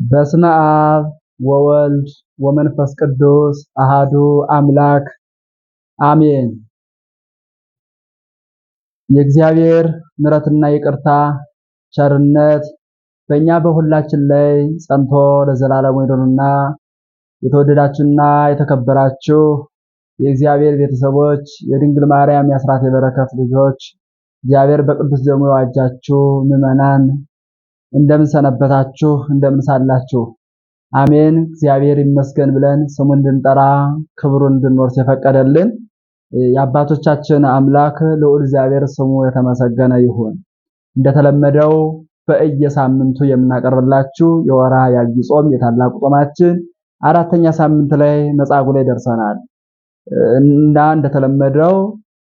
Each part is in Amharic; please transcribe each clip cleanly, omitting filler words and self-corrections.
በስመ አብ ወወልድ ወመንፈስ ቅዱስ አሃዱ አምላክ አሜን። የእግዚአብሔር ምሕረትና ይቅርታ ቸርነት በእኛ በሁላችን ላይ ጸንቶ ለዘላለም ይሁንና የተወደዳችሁና የተከበራችሁ የእግዚአብሔር ቤተሰቦች የድንግል ማርያም የአስራት የበረከት ልጆች እግዚአብሔር በቅዱስ ደሙ የዋጃችሁ ምዕመናን እንደምን ሰነበታችሁ? እንደምን ሳላችሁ? አሜን። እግዚአብሔር ይመስገን ብለን ስሙን እንድንጠራ ክብሩን እንድንወርስ የፈቀደልን የአባቶቻችን አምላክ ልዑል እግዚአብሔር ስሙ የተመሰገነ ይሁን። እንደተለመደው በየሳምንቱ የምናቀርብላችሁ የወርኃ የዐቢይ ጾም የታላቁ ጾማችን አራተኛ ሳምንት ላይ መጻጉዕ ላይ ደርሰናል እና እንደተለመደው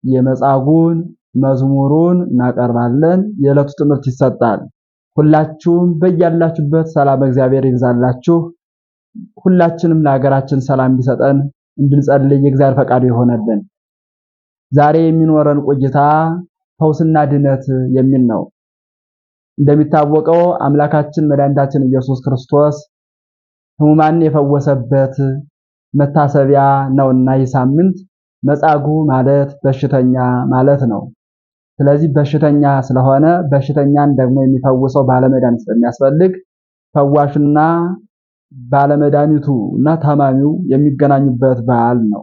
የመጻጉዕን መዝሙሩን እናቀርባለን። የዕለቱ ትምህርት ይሰጣል። ሁላችሁም በያላችሁበት ሰላም እግዚአብሔር ይብዛላችሁ። ሁላችንም ለሀገራችን ሰላም ቢሰጠን እንድንጸልይ የእግዚአብሔር ፈቃዱ ይሆነልን። ዛሬ የሚኖረን ቆይታ ፈውስና ድነት የሚል ነው። እንደሚታወቀው አምላካችን መድኃኒታችን ኢየሱስ ክርስቶስ ሕሙማንን የፈወሰበት መታሰቢያ ነውና ይህ ሳምንት መጻጉዕ ማለት በሽተኛ ማለት ነው። ስለዚህ በሽተኛ ስለሆነ በሽተኛን ደግሞ የሚፈውሰው ባለመድኃኒት ስለሚያስፈልግ ፈዋሽና ባለመድኃኒቱና ታማሚው የሚገናኙበት በዓል ነው።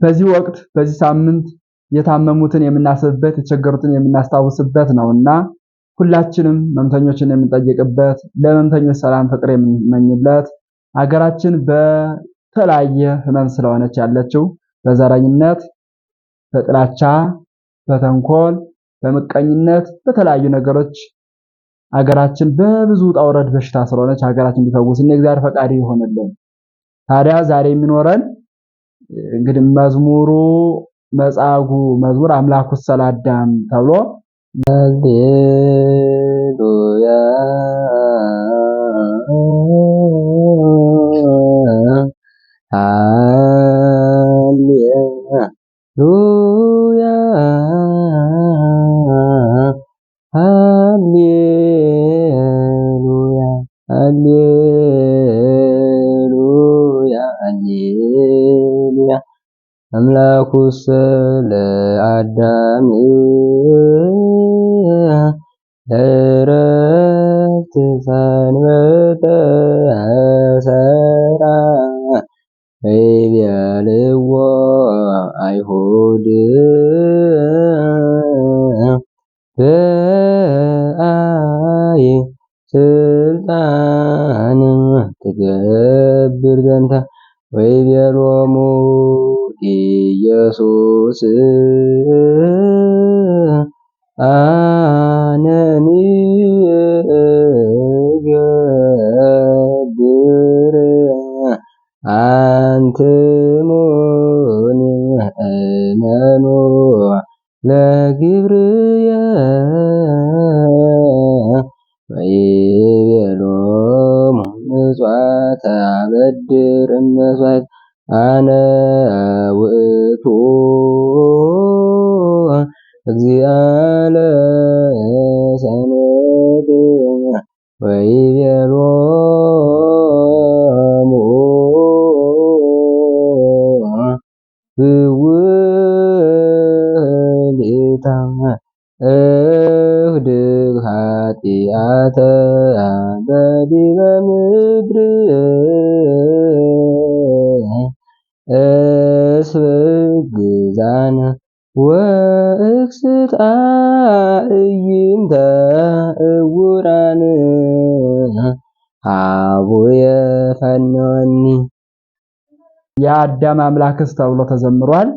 በዚህ ወቅት በዚህ ሳምንት የታመሙትን የምናስብበት የተቸገሩትን የምናስታውስበት ነውና ሁላችንም መምተኞችን የምንጠይቅበት ለመምተኞች ሰላም ፍቅር የምንመኝለት ሀገራችን በተለያየ ሕመም ስለሆነች ያለችው በዘረኝነት በጥላቻ በተንኮል በምቀኝነት በተለያዩ ነገሮች ሀገራችን በብዙ ጣውረድ በሽታ ስለሆነች ሀገራችን እንዲፈውስን የእግዚአብሔር ፈቃድ ይሆንልን። ታዲያ ዛሬ የሚኖረን እንግዲህ መዝሙሩ መጻጉዕ መዝሙር አምላኩሰ ለአዳም ተብሎ ሃሌሉያ አምላኩሰ ለአዳም ዕረፍት ሰንበተ አሰራ ወይቤልዎ አይሁድ በአይ ስልጣን ትገብር ዘንተ ወይቤሎሙ ኢየሱስ አነኒ እገብር አንትሙኒ እመኑ ለግብርየ ወይቤሎሙ ምጽዋተ አበድር እመሥዋዕት አነ ውእቱ እግዚአ ለሰንበት ወይቤሎሙ ብውልኢታ እኅድግ ኃጢአተ በዲበ ምድር እስፍግዛነ ወእክስት አዕይንተ እውራን አቡየ ፈኖኒ። የአዳም አምላክስ ተብሎ ተዘምሯል።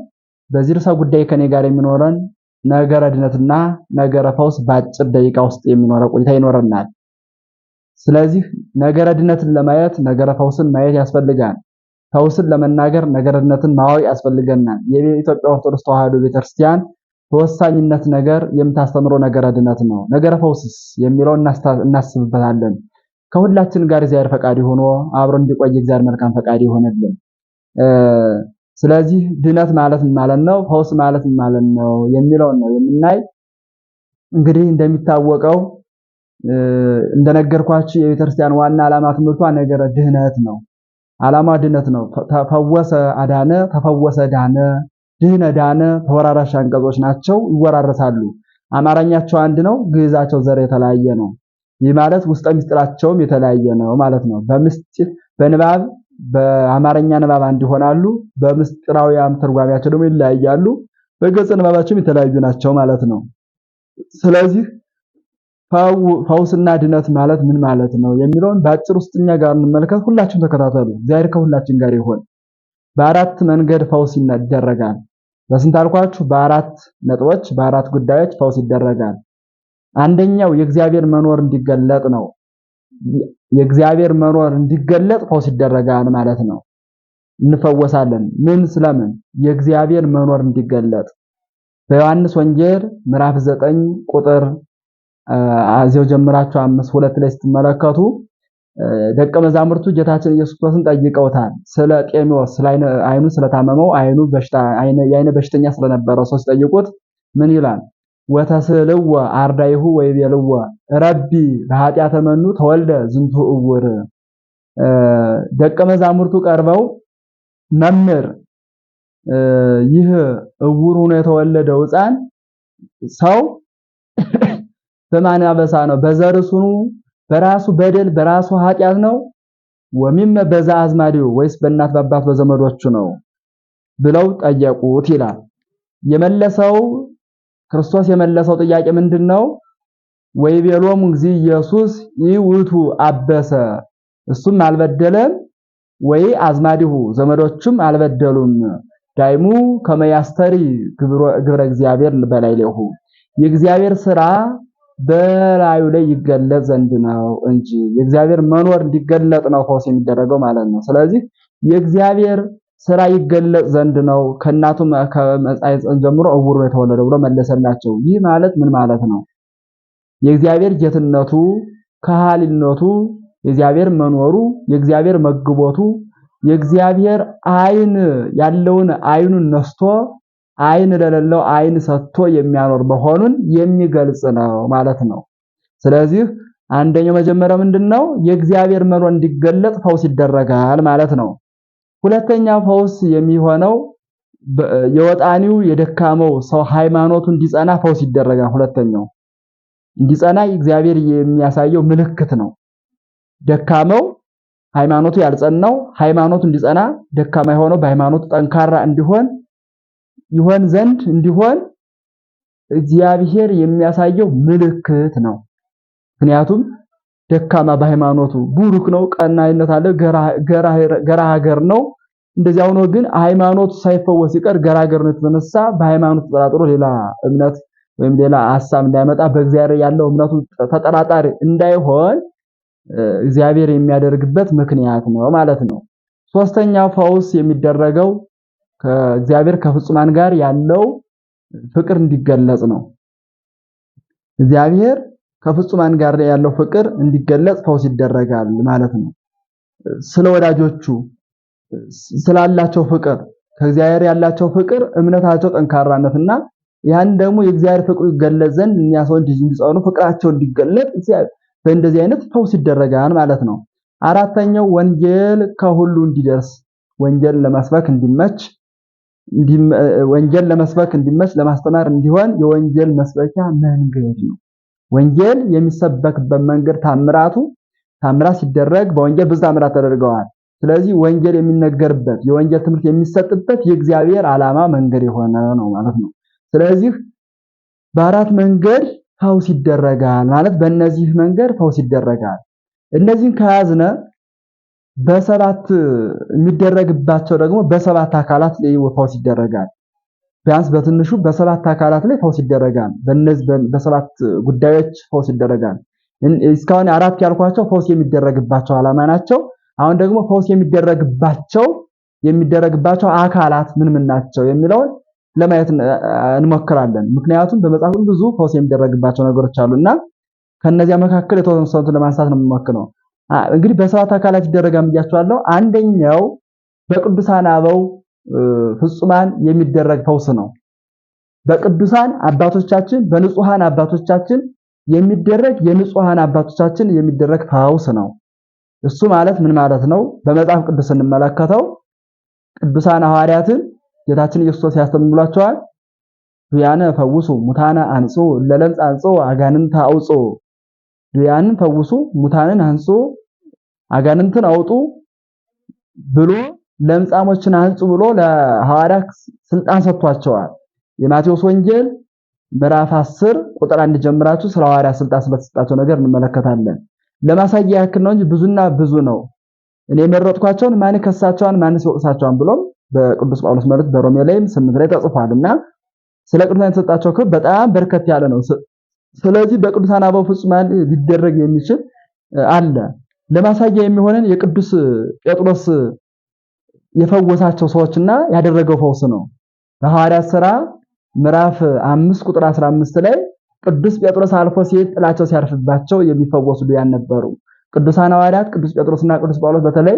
በዚህ ርዕሰ ጉዳይ ከኔ ጋር የሚኖረን ነገረ ድነትና ነገረ ፈውስ በአጭር ደቂቃ ውስጥ የሚኖረ ቆይታ ይኖረናል። ስለዚህ ነገረ ድነትን ለማየት ነገረ ፈውስን ማየት ያስፈልጋል። ፈውስን ለመናገር ነገረ ድነትን ማወቅ ያስፈልገናል። የኢትዮጵያ ኦርቶዶክስ ተዋሕዶ ቤተክርስቲያን በወሳኝነት ነገር የምታስተምረው ነገረ ድነት ነው። ነገረ ፈውስስ የሚለው እናስብበታለን። ከሁላችን ጋር እግዚአብሔር ፈቃድ ሆኖ አብሮ እንዲቆይ እግዚአብሔር መልካም ፈቃድ ይሆንልን። ስለዚህ ድነት ማለት ምን ማለት ነው? ፈውስ ማለት ምን ማለት ነው የሚለውን ነው የምናይ። እንግዲህ እንደሚታወቀው እንደነገርኳችሁ የቤተክርስቲያን ዋና ዓላማ ትምህርቷ ነገረ ድህነት ነው። ዓላማ ድህነት ነው። ተፈወሰ አዳነ፣ ተፈወሰ ዳነ፣ ድህነ ዳነ ተወራራሽ አንቀጾች ናቸው፣ ይወራረሳሉ። አማርኛቸው አንድ ነው፣ ግዕዛቸው ዘር የተለያየ ነው። ይህ ማለት ውስጠ ምስጢራቸውም የተለያየ ነው ማለት ነው። በምስጢር በንባብ በአማርኛ ንባብ አንድ ይሆናሉ፣ በምስጢራዊያም ትርጓሜያቸው ደግሞ ይለያያሉ። በገጽ ንባባቸውም የተለያዩ ናቸው ማለት ነው። ስለዚህ ፈውስና ድነት ማለት ምን ማለት ነው የሚለውን በአጭር ውስጥ እኛ ጋር እንመልከት። ሁላችሁም ተከታተሉ። እግዚአብሔር ከሁላችን ጋር ይሁን። በአራት መንገድ ፈውስ ይደረጋል። በስንት አልኳችሁ? በአራት ነጥቦች በአራት ጉዳዮች ፈውስ ይደረጋል። አንደኛው የእግዚአብሔር መኖር እንዲገለጥ ነው። የእግዚአብሔር መኖር እንዲገለጥ ፈውስ ይደረጋል ማለት ነው። እንፈወሳለን። ምን ስለምን? የእግዚአብሔር መኖር እንዲገለጥ በዮሐንስ ወንጌል ምዕራፍ 9 ቁጥር አዚያው ጀምራችሁ 5:2 ላይ ስትመለከቱ ደቀ መዛሙርቱ ጌታችን ኢየሱስ ክርስቶስን ጠይቀውታል። ስለ ጤሜዎስ ስለ አይኑ ስለታመመው የአይነ በሽተኛ ስለነበረው ሰው ሲጠይቁት ምን ይላል? ወተስልወ አርዳይሁ ወይቤልወ ረቢ በኃጢአተ መኑ ተወልደ ዝንቱ እውር። ደቀ መዛሙርቱ ቀርበው መምህር ይህ እውር ሆኖ የተወለደው ሕፃን ሰው በማን አበሳ ነው? በዘርሱኑ በራሱ በደል በራሱ ኃጢአት ነው ወሚም በዛ አዝማዲው ወይስ በእናት በአባት በዘመዶቹ ነው ብለው ጠየቁት ይላል። የመለሰው ክርስቶስ የመለሰው ጥያቄ ምንድነው? ወይቤሎሙ እግዚእ ኢየሱስ ይውቱ አበሰ፣ እሱም አልበደለም፣ ወይ አዝማዲሁ ዘመዶቹም አልበደሉም። ዳይሙ ከመያስተሪ ግብረ እግዚአብሔር በላይሌሁ፣ የእግዚአብሔር ሥራ በላዩ ላይ ይገለጽ ዘንድ ነው እንጂ የእግዚአብሔር መኖር እንዲገለጥ ነው ፈውስ የሚደረገው ማለት ነው። ስለዚህ የእግዚአብሔር ሥራ ይገለጽ ዘንድ ነው ከእናቱ ከመጻኢጽን ጀምሮ እውር የተወለደው ብሎ መለሰላቸው። ይህ ማለት ምን ማለት ነው? የእግዚአብሔር ጌትነቱ ከሃሊነቱ የእግዚአብሔር መኖሩ የእግዚአብሔር መግቦቱ የእግዚአብሔር አይን ያለውን አይኑን ነስቶ አይን ለሌለው አይን ሰጥቶ የሚያኖር መሆኑን የሚገልጽ ነው ማለት ነው። ስለዚህ አንደኛው መጀመሪያው ምንድነው? የእግዚአብሔር መኖር እንዲገለጥ ፈውስ ይደረጋል ማለት ነው። ሁለተኛ ፈውስ የሚሆነው የወጣኒው የደካመው ሰው ሃይማኖቱ እንዲጸና ፈውስ ይደረጋል። ሁለተኛው እንዲጸና እግዚአብሔር የሚያሳየው ምልክት ነው። ደካመው ሃይማኖቱ ያልጸናው ሃይማኖቱ እንዲጸና ደካማ የሆነው በሃይማኖቱ ጠንካራ ይሆን ዘንድ እግዚአብሔር የሚያሳየው ምልክት ነው። ምክንያቱም ደካማ በሃይማኖቱ ቡሩክ ነው፣ ቀናይነት አለ፣ ገራገር ነው። እንደዚያው ነው። ግን ሃይማኖቱ ሳይፈወስ ሲቀር ገራገርነት የተነሳ በሃይማኖት ተጠራጥሮ ሌላ እምነት ወይም ሌላ ሐሳብ እንዳይመጣ በእግዚአብሔር ያለው እምነቱ ተጠራጣሪ እንዳይሆን እግዚአብሔር የሚያደርግበት ምክንያት ነው ማለት ነው። ሶስተኛው ፈውስ የሚደረገው ከእግዚአብሔር ከፍጹማን ጋር ያለው ፍቅር እንዲገለጽ ነው። እግዚአብሔር ከፍጹማን ጋር ያለው ፍቅር እንዲገለጽ ፈውስ ይደረጋል ማለት ነው። ስለ ወዳጆቹ ስላላቸው ፍቅር ከእግዚአብሔር ያላቸው ፍቅር እምነታቸው ጠንካራነትና ያን ደግሞ የእግዚአብሔር ፍቅሩ ይገለጽ ዘንድ እኛ ሰው እንዲጸኑ ፍቅራቸው እንዲገለጽ በእንደዚህ አይነት ፈውስ ይደረጋል ማለት ነው። አራተኛው ወንጌል ከሁሉ እንዲደርስ ወንጌል ለመስበክ እንዲመች ለማስተማር እንዲሆን የወንጌል መስበኪያ መንገድ ነው። ወንጌል የሚሰበክበት መንገድ ታምራት ሲደረግ በወንጌል ብዙ ታምራት ተደርገዋል። ስለዚህ ወንጌል የሚነገርበት የወንጌል ትምህርት የሚሰጥበት የእግዚአብሔር ዓላማ መንገድ የሆነ ነው ማለት ነው። ስለዚህ በአራት መንገድ ፈውስ ይደረጋል ማለት በእነዚህ መንገድ ፈውስ ይደረጋል። እነዚህን ከያዝነ በሰባት የሚደረግባቸው ደግሞ በሰባት አካላት ላይ ፈውስ ይደረጋል። ቢያንስ በትንሹ በሰባት አካላት ላይ ፈውስ ይደረጋል። በእነዚህ በሰባት ጉዳዮች ፈውስ ይደረጋል። እስካሁን አራት ያልኳቸው ፈውስ የሚደረግባቸው ዓላማ ናቸው። አሁን ደግሞ ፈውስ የሚደረግባቸው አካላት ምን ናቸው የሚለውን ለማየት እንሞክራለን። ምክንያቱም በመጽሐፉ ብዙ ፈውስ የሚደረግባቸው ነገሮች አሉና ከነዚያ መካከል የተወሰኑትን ለማንሳት ነው የምሞክረው። እንግዲህ በሰባት አካላት ይደረጋል ብያችኋለሁ። አንደኛው በቅዱሳን አበው ፍጹማን የሚደረግ ፈውስ ነው። በቅዱሳን አባቶቻችን በንጹሃን አባቶቻችን የሚደረግ የንጹሃን አባቶቻችን የሚደረግ ፈውስ ነው። እሱ ማለት ምን ማለት ነው? በመጽሐፍ ቅዱስ እንመለከተው ቅዱሳን ሐዋርያትን ጌታችን ኢየሱስ ያስተምሩላቸዋል። ዱያነ ፈውሱ ሙታነ አንጹ ለለምጽ አንጹ አጋንንት አውጹ። ዱያንን ፈውሱ ሙታንን አንጹ አጋንንትን አውጡ ብሎ ለምጻሞችን አንጹ ብሎ ለሐዋርያት ስልጣን ሰጥቷቸዋል። የማቴዎስ ወንጌል ምዕራፍ 10 ቁጥር 1 ጀምራችሁ ስለ ሐዋርያት ስልጣን ስለተሰጣቸው ነገር እንመለከታለን። ለማሳያ ያክል ነው እንጂ ብዙና ብዙ ነው። እኔ የመረጥኳቸውን ማን ከሳቸዋን ማን ሲወቅሳቸዋን ብሎም በቅዱስ ጳውሎስ መልእክት በሮሜ ላይ 8 ላይ ተጽፏልና ስለ ቅዱሳን የተሰጣቸው ክብር በጣም በርከት ያለ ነው። ስለዚህ በቅዱሳን አበው ፍጹማን ሊደረግ የሚችል አለ። ለማሳያ የሚሆነን የቅዱስ ጴጥሮስ የፈወሳቸው ሰዎችና ያደረገው ፈውስ ነው። በሐዋርያት ሥራ ምዕራፍ 5 ቁጥር 15 ላይ ቅዱስ ጴጥሮስ አልፎ ሲሄድ ጥላቸው ሲያርፍባቸው የሚፈወሱ ዲያን ነበሩ። ቅዱሳን ሐዋርያት ቅዱስ ጴጥሮስና ቅዱስ ጳውሎስ በተለይ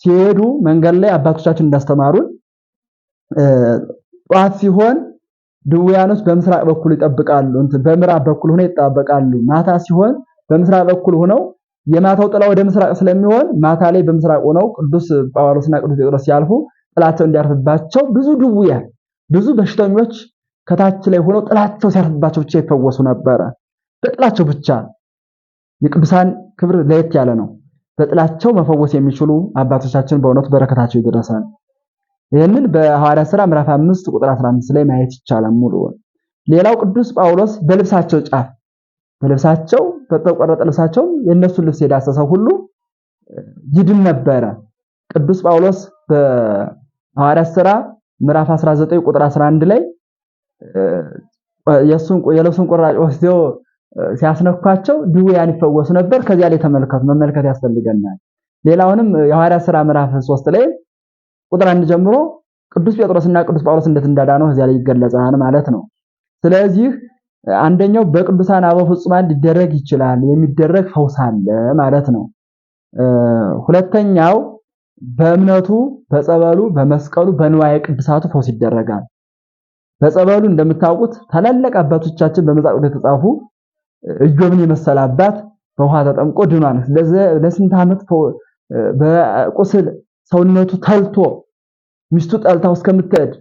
ሲሄዱ መንገድ ላይ አባቶቻችን እንዳስተማሩን ጧት ሲሆን ድውያኖች በምስራቅ በኩል ይጠብቃሉ፣ በምዕራብ በኩል ሆነው ይጠበቃሉ። ማታ ሲሆን በምስራቅ በኩል ሆነው የማታው ጥላ ወደ ምስራቅ ስለሚሆን ማታ ላይ በምስራቅ ሆነው ቅዱስ ጳውሎስና ቅዱስ ጴጥሮስ ሲያልፉ ጥላቸው እንዲያርፍባቸው ብዙ ድውያን ብዙ በሽተኞች ከታች ላይ ሆነው ጥላቸው ሲያርፍባቸው ብቻ ይፈወሱ ነበረ። በጥላቸው ብቻ የቅዱሳን ክብር ለየት ያለ ነው። በጥላቸው መፈወስ የሚችሉ አባቶቻችን በእውነት በረከታቸው ይደረሳል። ይሄንን በሐዋርያት ሥራ ምዕራፍ 5 ቁጥር 15 ላይ ማየት ይቻላል ሙሉ። ሌላው ቅዱስ ጳውሎስ በልብሳቸው ጫፍ በልብሳቸው በተቆረጠ ልብሳቸው የነሱን ልብስ የዳሰሰው ሁሉ ይድን ነበረ። ቅዱስ ጳውሎስ በሐዋርያት ሥራ ምዕራፍ 19 ቁጥር 11 ላይ የልብሱን ቁራጭ ወስደው ሲያስነኳቸው ድውያን ይፈወሱ ነበር። ከዚያ ላይ መመልከት ያስፈልገናል። ሌላውንም የሐዋርያት ሥራ ምዕራፍ 3 ላይ ቁጥር 1 ጀምሮ ቅዱስ ጴጥሮስና ቅዱስ ጳውሎስ እንዴት እንዳዳነው እዚያ ላይ ይገለጻል ማለት ነው። ስለዚህ አንደኛው በቅዱሳን አበው ፍጹማን ሊደረግ ይችላል የሚደረግ ፈውስ አለ ማለት ነው። ሁለተኛው በእምነቱ በጸበሉ በመስቀሉ በንዋየ ቅድሳቱ ፈውስ ይደረጋል። በጸበሉ እንደምታውቁት ታላላቅ አባቶቻችን በመጽሐፍ የተጻፉ ኢዮብን የመሰለ አባት በውሃ ተጠምቆ ድኗል። ለስንት ዓመት በቁስል ሰውነቱ ተልቶ ሚስቱ ጠልታው እስከምትሄድ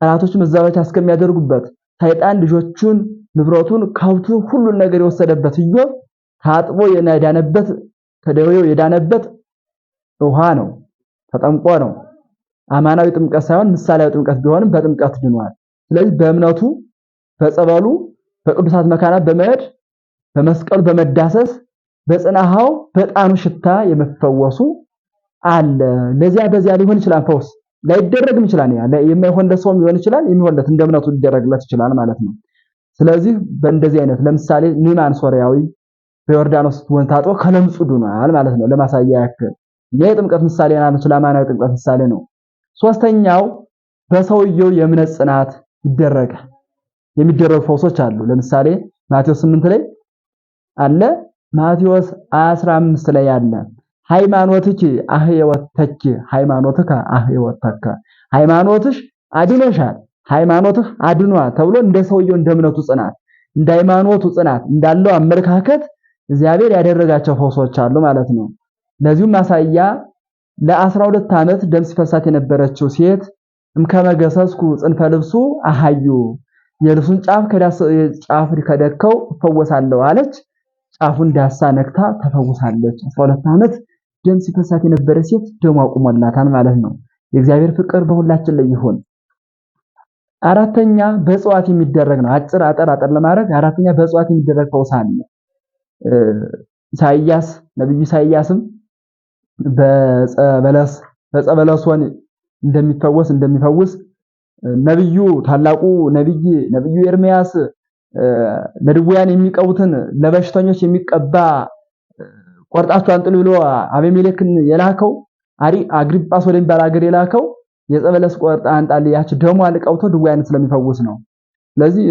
ጠላቶች መዛባቻ እስከሚያደርጉበት ሰይጣን ልጆቹን ንብረቱን ከብቱን ሁሉን ነገር የወሰደበት ኢዮብ ታጥቦ የዳነበት ከደዌው የዳነበት ውሃ ነው፣ ተጠምቆ ነው። አማናዊ ጥምቀት ሳይሆን ምሳሌያዊ ጥምቀት ቢሆንም በጥምቀት ድኗል። ስለዚህ በእምነቱ በጸበሉ በቅዱሳት መካናት በመሄድ በመስቀሉ በመዳሰስ በጽናሃው በጣኑ ሽታ የመፈወሱ አለ። ለዚያ በዚያ ሊሆን ይችላል ፈውስ ላይደረግም ይችላል። የማይሆን ለሰውም ሊሆን ይችላል፣ የሚሆንለት እንደ እምነቱ ሊደረግለት ይችላል ማለት ነው። ስለዚህ በእንደዚህ አይነት ለምሳሌ ኒማን ሶሪያዊ በዮርዳኖስ ወንዝ ታጥቦ ከለምጹ ድኗል ማለት ነው። ለማሳያ ያክል የጥምቀት ምሳሌ ነው፣ ለማናዊ ጥምቀት ምሳሌ ነው። ሶስተኛው በሰውየው የእምነት ጽናት ይደረጋል። የሚደረጉ ፈውሶች አሉ። ለምሳሌ ማቴዎስ 8 ላይ አለ፣ ማቴዎስ 15 ላይ አለ። ሃይማኖትኪ አህየወተኪ ሃይማኖትከ አህየወተከ፣ ሃይማኖትሽ አድኖሻል ሃይማኖትህ አድኗ ተብሎ እንደ ሰውየው እንደ እምነቱ ጽናት እንደ ሃይማኖቱ ጽናት እንዳለው አመለካከት እግዚአብሔር ያደረጋቸው ፈውሶች አሉ ማለት ነው። ለዚሁም ማሳያ ለ12 ዓመት ደም ሲፈሳት የነበረችው ሴት እምከመገሰስኩ ጽንፈ ልብሱ አሃዩ፣ የልብሱን ጫፍ ከደከው እፈወሳለሁ አለች። ጫፉን ዳሳ ነክታ ተፈውሳለች። 12 ዓመት ደም ሲፈሳት የነበረ ሴት ደሙ አቁሞላታል ማለት ነው። የእግዚአብሔር ፍቅር በሁላችን ላይ ይሁን። አራተኛ በእጽዋት የሚደረግ ነው። አጠር ለማድረግ አራተኛ በእጽዋት የሚደረግ ፈውስ አለ። ነብዩ ኢሳይያስም በጸበለሶን እንደሚፈውስ ታላቁ ነብዩ ኤርሚያስ ለድውያን የሚቀቡትን ለበሽተኞች የሚቀባ ቆርጣችሁ አንጥሉ ብሎ አቤሜሌክን የላከው አግሪጳስ ወደሚባል ሀገር የላከው የጸበለስ ቆርጣ አንጣል ያች ደሙ አልቀውቶ ድውያን ስለሚፈውስ ነው። ስለዚህ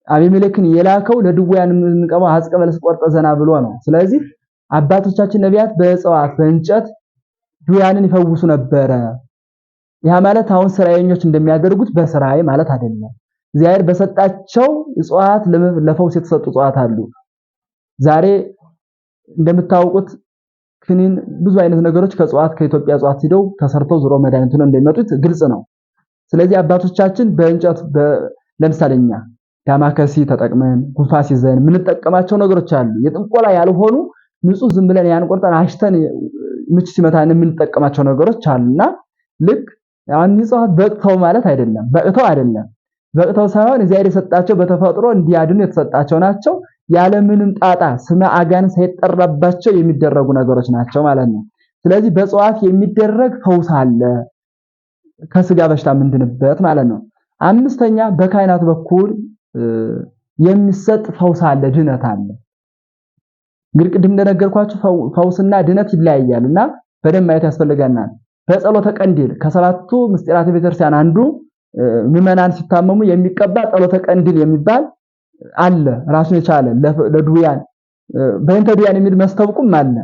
አቤሜሌክን የላከው ለድውያን የምንቀባው አስቀበለስ ቆርጠ ዘና ብሎ ነው። ስለዚህ አባቶቻችን ነቢያት በእጽዋት በእንጨት ድውያንን ይፈውሱ ነበረ። ያ ማለት አሁን ስራየኞች እንደሚያደርጉት በስራይ ማለት አይደለም። እግዚአብሔር በሰጣቸው እጽዋት ለፈውስ የተሰጡ እጽዋት አሉ። ዛሬ እንደምታውቁት ክኒን ብዙ አይነት ነገሮች ከኢትዮጵያ እጽዋት ሄደው ተሰርተው ዙሮ መድኃኒት ሆነው እንደሚመጡት ግልጽ ነው። ስለዚህ አባቶቻችን በእንጨት ለምሳሌኛ ዳማከሲ ተጠቅመን ጉንፋን ሲዘን የምንጠቀማቸው ነገሮች አሉ። የጥንቆላ ያልሆኑ ንጹህ ዝም ብለን ያን ቆርጠን አሽተን ምች ሲመታን የምንጠቀማቸው ነገሮች አሉና ልክ ያን እጽዋት በቅተው ማለት አይደለም። በቅተው ሳይሆን እግዚአብሔር የሰጣቸው በተፈጥሮ እንዲያድኑ የተሰጣቸው ናቸው። ያለምንም ጣጣ ስመ አጋንንት ሳይጠራባቸው የሚደረጉ ነገሮች ናቸው ማለት ነው። ስለዚህ በእጽዋት የሚደረግ ፈውስ አለ፣ ከስጋ በሽታ ምንድንበት ማለት ነው። አምስተኛ በካህናት በኩል የሚሰጥ ፈውስ አለ፣ ድነት አለ። እንግዲህ ቅድም እንደነገርኳችሁ ፈውስና ድነት ይለያያልና በደንብ ማየት ያስፈልገናል። በጸሎተ ቀንዲል ከሰባቱ ምስጢራተ ቤተክርስቲያን አንዱ ምዕመናን ሲታመሙ የሚቀባ ጸሎተ ቀንዲል የሚባል አለ፣ ራሱን የቻለ ለድውያን በእንተ ድውያን የሚል መስተብቁም አለ።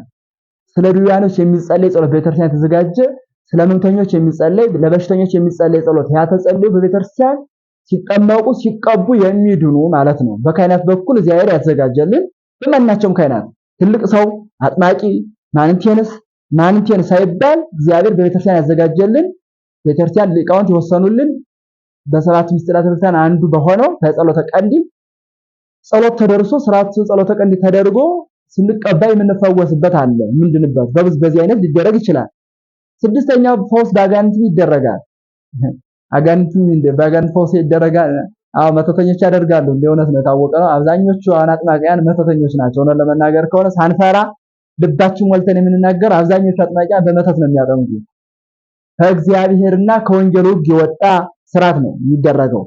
ስለ ድውያኖች የሚጸለይ ጸሎት ቤተክርስቲያን ተዘጋጀ። ስለ ሕመምተኞች የሚጸለይ ለበሽተኞች የሚጸለይ ጸሎት ያ ተጸልዮ በቤተክርስቲያን ሲጠመቁ ሲቀቡ የሚድኑ ማለት ነው። በካህናት በኩል እግዚአብሔር ያዘጋጀልን በማናቸውም ካህናት ትልቅ ሰው አጥማቂ ማንንቴንስ ሳይባል እግዚአብሔር በቤተክርስቲያን ያዘጋጀልን ቤተክርስቲያን ሊቃውንት የወሰኑልን በሰባት ምስጢራተ ቤተክርስቲያን አንዱ በሆነው በጸሎተ ቀንዲል ጸሎት ተደርሶ ስርዓት ጸሎተ ቀንዲል ተደርጎ ስንቀባ የምንፈወስበት አለ። ምንድንበት በዚህ አይነት ሊደረግ ይችላል። ስድስተኛው ፈውስ በአጋንንት ይደረጋል። በአጋንንት ፈውስ ይደረጋል። መተተኞች ያደርጋሉ። እንደውነት ነው፣ የታወቀ ነው። አብዛኞቹ አጥማቂያን መተተኞች ናቸው። ነው ለመናገር ከሆነ ሳንፈራ ልባችን ሞልተን የምንናገር አብዛኞቹ አጥማቂያን በመተት ነው የሚያጠምቁ። ከእግዚአብሔርና ከወንጌሉ ሕግ የወጣ ስርዓት ነው የሚደረገው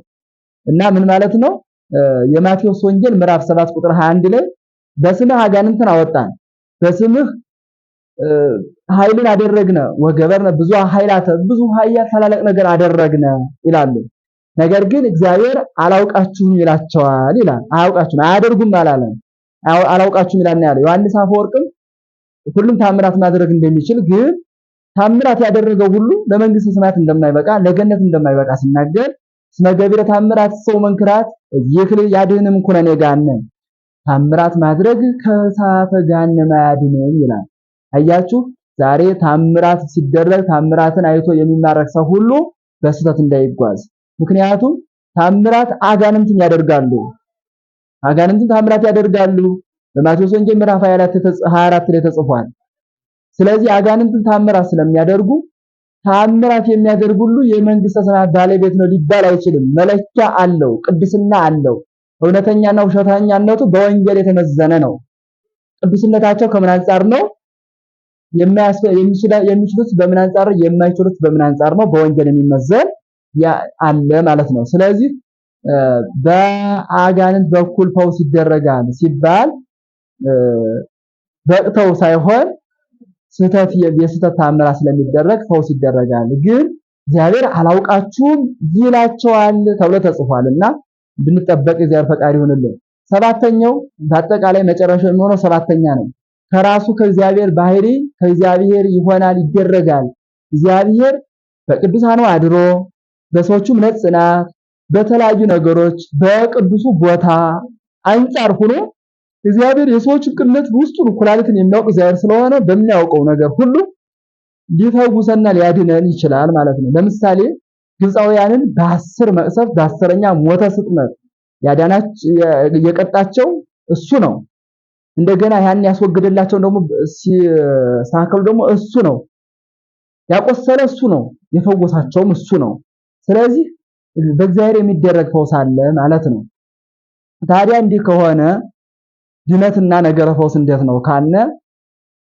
እና ምን ማለት ነው? የማቴዎስ ወንጌል ምዕራፍ 7 ቁጥር 21 ላይ በስምህ አጋንንትን አወጣን፣ በስምህ ኃይልን አደረግነ ወገበርነ ብዙ ኃይላት ብዙ ኃያል ታላላቅ ነገር አደረግነ ይላሉ። ነገር ግን እግዚአብሔር አላውቃችሁም ይላቸዋል ይላል። አያውቃችሁም አያደርጉም አላለም። አላውቃችሁም ይላል ያለው ዮሐንስ አፈወርቅም ሁሉም ታምራት ማድረግ እንደሚችል ግን ታምራት ያደረገው ሁሉ ለመንግስተ ሰማያት እንደማይበቃ ለገነት እንደማይበቃ ሲናገር እስመ ገቢረ ታምራት ሰው መንክራት ይክል ያድንም ኩነኔ ገሃነም ታምራት ማድረግ ከእሳተ ገሃነም አያድንም ይላል። አያችሁ ዛሬ ታምራት ሲደረግ ታምራትን አይቶ የሚማረክ ሰው ሁሉ በስህተት እንዳይጓዝ። ምክንያቱም ታምራት አጋንንትን ያደርጋሉ። አጋንንትን ታምራት ያደርጋሉ። በማቴዎስ ወንጌል ምዕራፍ 24 ላይ ተጽፏል። ስለዚህ አጋንንትን ታምራት ስለሚያደርጉ ታምራት የሚያደርግ ሁሉ የመንግስተ ሰማያት ባለቤት ነው ሊባል አይችልም። መለኪያ አለው፣ ቅድስና አለው። እውነተኛና ውሸተኛነቱ በወንጌል የተመዘነ ነው። ቅዱስነታቸው ከምን አንፃር ነው? የሚችሉት በምን አንፃር፣ የማይችሉት በምን አንፃር ነው? በወንጌል የሚመዘን አለ ማለት ነው። ስለዚህ በአጋንንት በኩል ፈውስ ይደረጋል ሲባል በቅተው ሳይሆን የስህተት ታምራት ስለሚደረግ ፈውስ ይደረጋል። ግን እግዚአብሔር አላውቃችሁም ይላቸዋል ተብሎ ተጽፏልና እንድንጠበቅ እግዚአብሔር ፈቃድ ይሁንልን። ሰባተኛው በአጠቃላይ መጨረሻው የሚሆነው ሰባተኛ ነው። ከራሱ ከእግዚአብሔር ባህሪ ከእግዚአብሔር ይሆናል ይደረጋል። እግዚአብሔር በቅዱሳኑ አድሮ በሰዎቹም ነጽናት በተለያዩ ነገሮች በቅዱሱ ቦታ አንጻር ሆኖ እግዚአብሔር የሰዎችን ቅንነት ውስጡን ኩላሊትን የሚያውቅ እግዚአብሔር ስለሆነ በሚያውቀው ነገር ሁሉ ሊፈውሰና ሊያድነን ይችላል ማለት ነው። ለምሳሌ ግብፃውያንን በ10 መቅሰፍት በ10ኛ ሞተ ስጥመት የቀጣቸው እሱ ነው። እንደገና ያን ያስወግደላቸው ደግሞ ሲሳከሉ ደግሞ እሱ ነው። ያቆሰለ እሱ ነው። የፈወሳቸውም እሱ ነው። ስለዚህ በእግዚአብሔር የሚደረግ ፈውስ አለ ማለት ነው። ታዲያ እንዲህ ከሆነ ድነትና ነገረ ፈውስ እንዴት ነው ካነ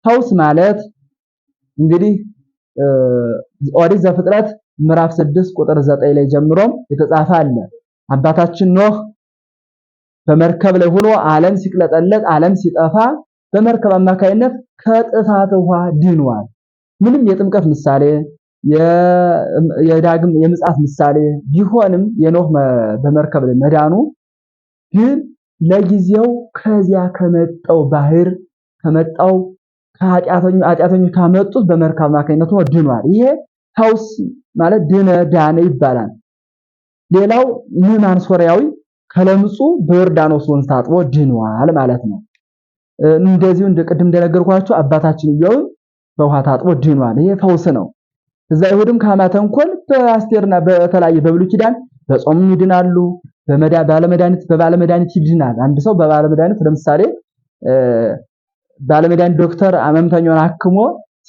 ፈውስ ማለት እንግዲህ ኦሪት ዘፍጥረት ምዕራፍ 6 ቁጥር 9 ላይ ጀምሮም የተጻፈ አለ። አባታችን ኖህ በመርከብ ላይ ሆኖ ዓለም ሲቅለጠለጥ ዓለም ሲጠፋ በመርከብ አማካይነት ከጥፋት ውሃ ድኗል። ምንም የጥምቀት ምሳሌ የዳግም የምጽአት ምሳሌ ቢሆንም የኖህ በመርከብ ላይ መዳኑ ግን ለጊዜው ከዚያ ከመጣው ባህር ከመጣው ኃጢአተኞች ካመጡት በመርከብ አማካይነት ድኗል። ይሄ ፈውስ ማለት ዳነ ይባላል። ሌላው ንዕማን ሶርያዊ ከለምጹ በዮርዳኖስ ወንዝ ታጥቦ ድኗል ማለት ነው። እንደዚሁ ቅድም እንደነገርኳችሁ አባታችን ኢዮብ በውሃ ታጥቦ ድኗል። ይሄ ፈውስ ነው። እዛ ይሁድም ከሐማ ተንኮል በአስቴርና በተለያየ በብሉይ ኪዳን በጾም ይድናሉ። በባለመድኃኒት ይድናል። አንድ ሰው በባለመድኃኒት ለምሳሌ ባለመድኃኒት ዶክተር ህመምተኛውን አክሞ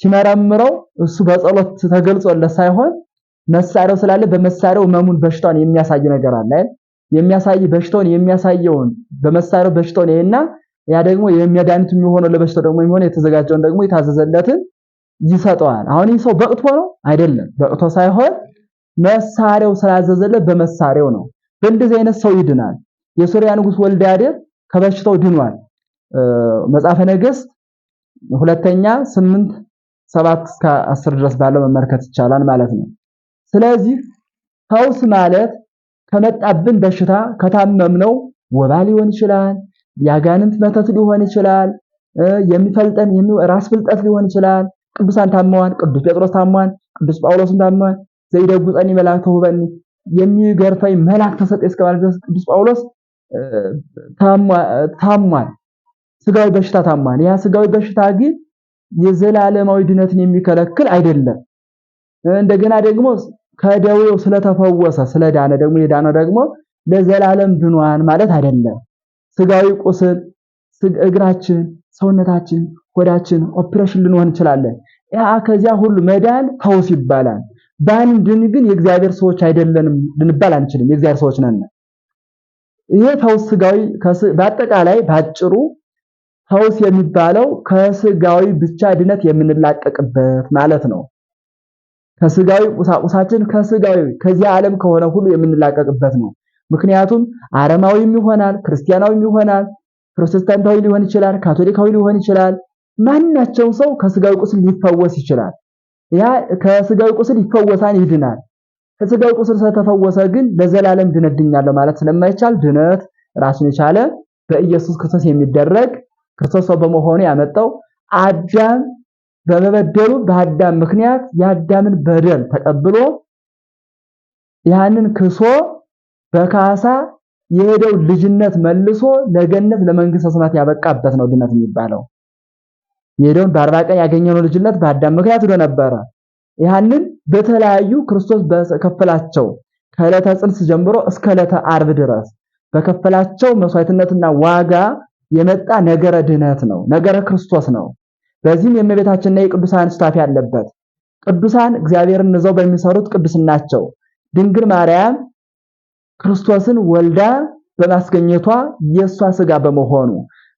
ሲመረምረው እሱ በጸሎት ተገልጾለት ሳይሆን መሳሪያው ስላለ በመሳሪያው ህመሙን በሽታውን የሚያሳይ ነገር አለ። በሽታውን የሚያሳየውን በመሳሪያው በሽታውን ይሄና ያ ደግሞ የመድኃኒቱ የሚሆነው ለበሽታው ደግሞ የሚሆነው የተዘጋጀውን ደግሞ የታዘዘለትን ይሰጠዋል። አሁን ይህ ሰው በቅቶ ነው አይደለም። በቅቶ ሳይሆን መሳሪያው ስላዘዘለት በመሳሪያው ነው። በእንደዚህ አይነት ሰው ይድናል። የሶርያ ንጉስ ወልደ አዴር ከበሽታው ድኗል። መጽሐፈ ነገሥት ሁለተኛ 8:7 እስከ 10 ድረስ ባለው መመልከት ይቻላል ማለት ነው። ስለዚህ ፈውስ ማለት ከመጣብን በሽታ ከታመምነው ወባ ሊሆን ይችላል፣ ያጋንንት መተት ሊሆን ይችላል፣ የሚፈልጠን ራስ ፍልጠት ሊሆን ይችላል። ቅዱሳን ታመዋል። ቅዱስ ጴጥሮስ ታመዋል። ቅዱስ ጳውሎስም ታመዋል። ዘይደጉፀኒ መላእክተ ሁበኒ የሚገርፈኝ መልአክ ተሰጠኝ እስከማለት ድረስ ቅዱስ ጳውሎስ ታሟል። ስጋዊ በሽታ ታሟል። ያ ስጋዊ በሽታ ግን የዘላለማዊ ድነትን የሚከለክል አይደለም። እንደገና ደግሞ ከደዌው ስለተፈወሰ ስለዳነ ደግሞ የዳነ ደግሞ ለዘላለም ድኗን ማለት አይደለም። ስጋዊ ቁስል እግራችን፣ ሰውነታችን፣ ሆዳችን ኦፕሬሽን ልንሆን እንችላለን። ያ ከዚያ ሁሉ መዳን ፈውስ ይባላል። ባንድን ግን የእግዚአብሔር ሰዎች አይደለንም ልንባል አንችልም። የእግዚአብሔር ሰዎች ነን። ይሄ ፈውስ ስጋዊ በአጠቃላይ ባጭሩ ፈውስ የሚባለው ከስጋዊ ብቻ ድነት የምንላቀቅበት ማለት ነው። ከስጋዊ ቁሳቁሳችን ከዚህ ዓለም ከሆነ ሁሉ የምንላቀቅበት ነው። ምክንያቱም አረማዊም ይሆናል፣ ክርስቲያናዊም ይሆናል፣ ፕሮቴስታንታዊ ሊሆን ይችላል፣ ካቶሊካዊ ሊሆን ይችላል። ማናቸው ሰው ከስጋዊ ቁስል ሊፈወስ ይችላል። ያ ከስጋዊ ቁስል ይፈወሳል፣ ይድናል። ከስጋዊ ቁስል ስለተፈወሰ ግን ለዘላለም ድነት ድኛለሁ ማለት ስለማይቻል ድነት ራሱን የቻለ በኢየሱስ ክርስቶስ የሚደረግ ክርስቶስ ሰው በመሆኑ ያመጣው አዳም በመበደሉ በአዳም ምክንያት የአዳምን በደል ተቀብሎ ያንን ክሶ በካሳ የሄደው ልጅነት መልሶ ለገነት ለመንግስተ ሰማያት ያበቃበት ነው ድነት የሚባለው። የሄደውን በ40 ቀን ያገኘነው ልጅነት በአዳም ምክንያት ሆኖ ነበር። ያንን በተለያዩ ክርስቶስ በከፈላቸው ከዕለተ ጽንስ ጀምሮ እስከ ዕለተ ዓርብ ድረስ በከፈላቸው መስዋዕትነትና ዋጋ የመጣ ነገረ ድነት ነው፣ ነገረ ክርስቶስ ነው። በዚህም የእመቤታችንና የቅዱሳን ሱታፌ ያለበት ቅዱሳን እግዚአብሔርን ይዘው በሚሰሩት ቅዱስናቸው ድንግል ማርያም ክርስቶስን ወልዳ በማስገኘቷ የሷ ስጋ በመሆኑ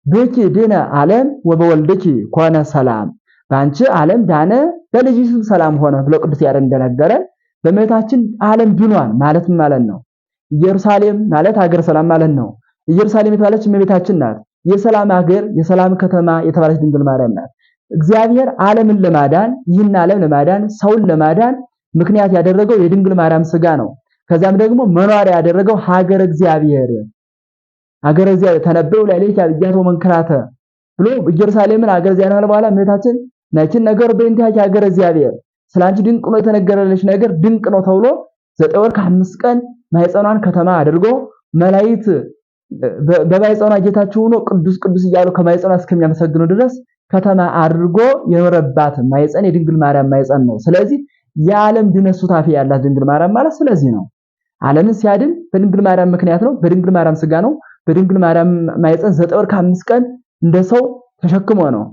በኪ ድነ ዓለም ወበወልድኪ ኮነ ሰላም፣ ባንቺ ዓለም ዳነ በልጅሽ ሰላም ሆነ ብሎ ቅዱስ ያሬድ እንደነገረን በእመቤታችን ዓለም ድኗል ማለት ነው። ኢየሩሳሌም ማለት ሀገር ሰላም ማለት ነው። ኢየሩሳሌም የተባለች እመቤታችን ናት። የሰላም ሀገር የሰላም ከተማ የተባለች ድንግል ማርያም ናት። እግዚአብሔር ዓለምን ለማዳን ይህን ዓለም ለማዳን ሰውን ለማዳን ምክንያት ያደረገው የድንግል ማርያም ስጋ ነው። ከዛም ደግሞ መኗሪያ ያደረገው ሀገር እግዚአብሔር ተነበዩ ለሌሊት ያብያቶ መንከራተ ብሎ ኢየሩሳሌምን ሀገር እግዚአብሔር በኋላ እመቤታችን ናችን ነገር በእንቲያች ሀገር እግዚአብሔር ስላንቺ ድንቅ ነው የተነገረልሽ ነገር ድንቅ ነው ተብሎ 9 ወር ከ5 ቀን ማይጸኗን ከተማ አድርጎ መላእክት በማይጸኗ ጌታቸው ሆኖ ቅዱስ ቅዱስ እያሉ ከማይጸኗ እስከሚያመሰግኑ ድረስ ከተማ አድርጎ የኖረባት ማይጸን የድንግል ማርያም ማይጸን ነው። ስለዚህ የዓለም ድነት ሱታፌ ያላት ድንግል ማርያም ማለት ስለዚህ ነው። ዓለምን ሲያድን በድንግል ማርያም ምክንያት ነው። በድንግል ማርያም ስጋ ነው። በድንግል ማርያም ማይጸን 9 ወር ከ5 ቀን እንደ ሰው ተሸክሞ ነው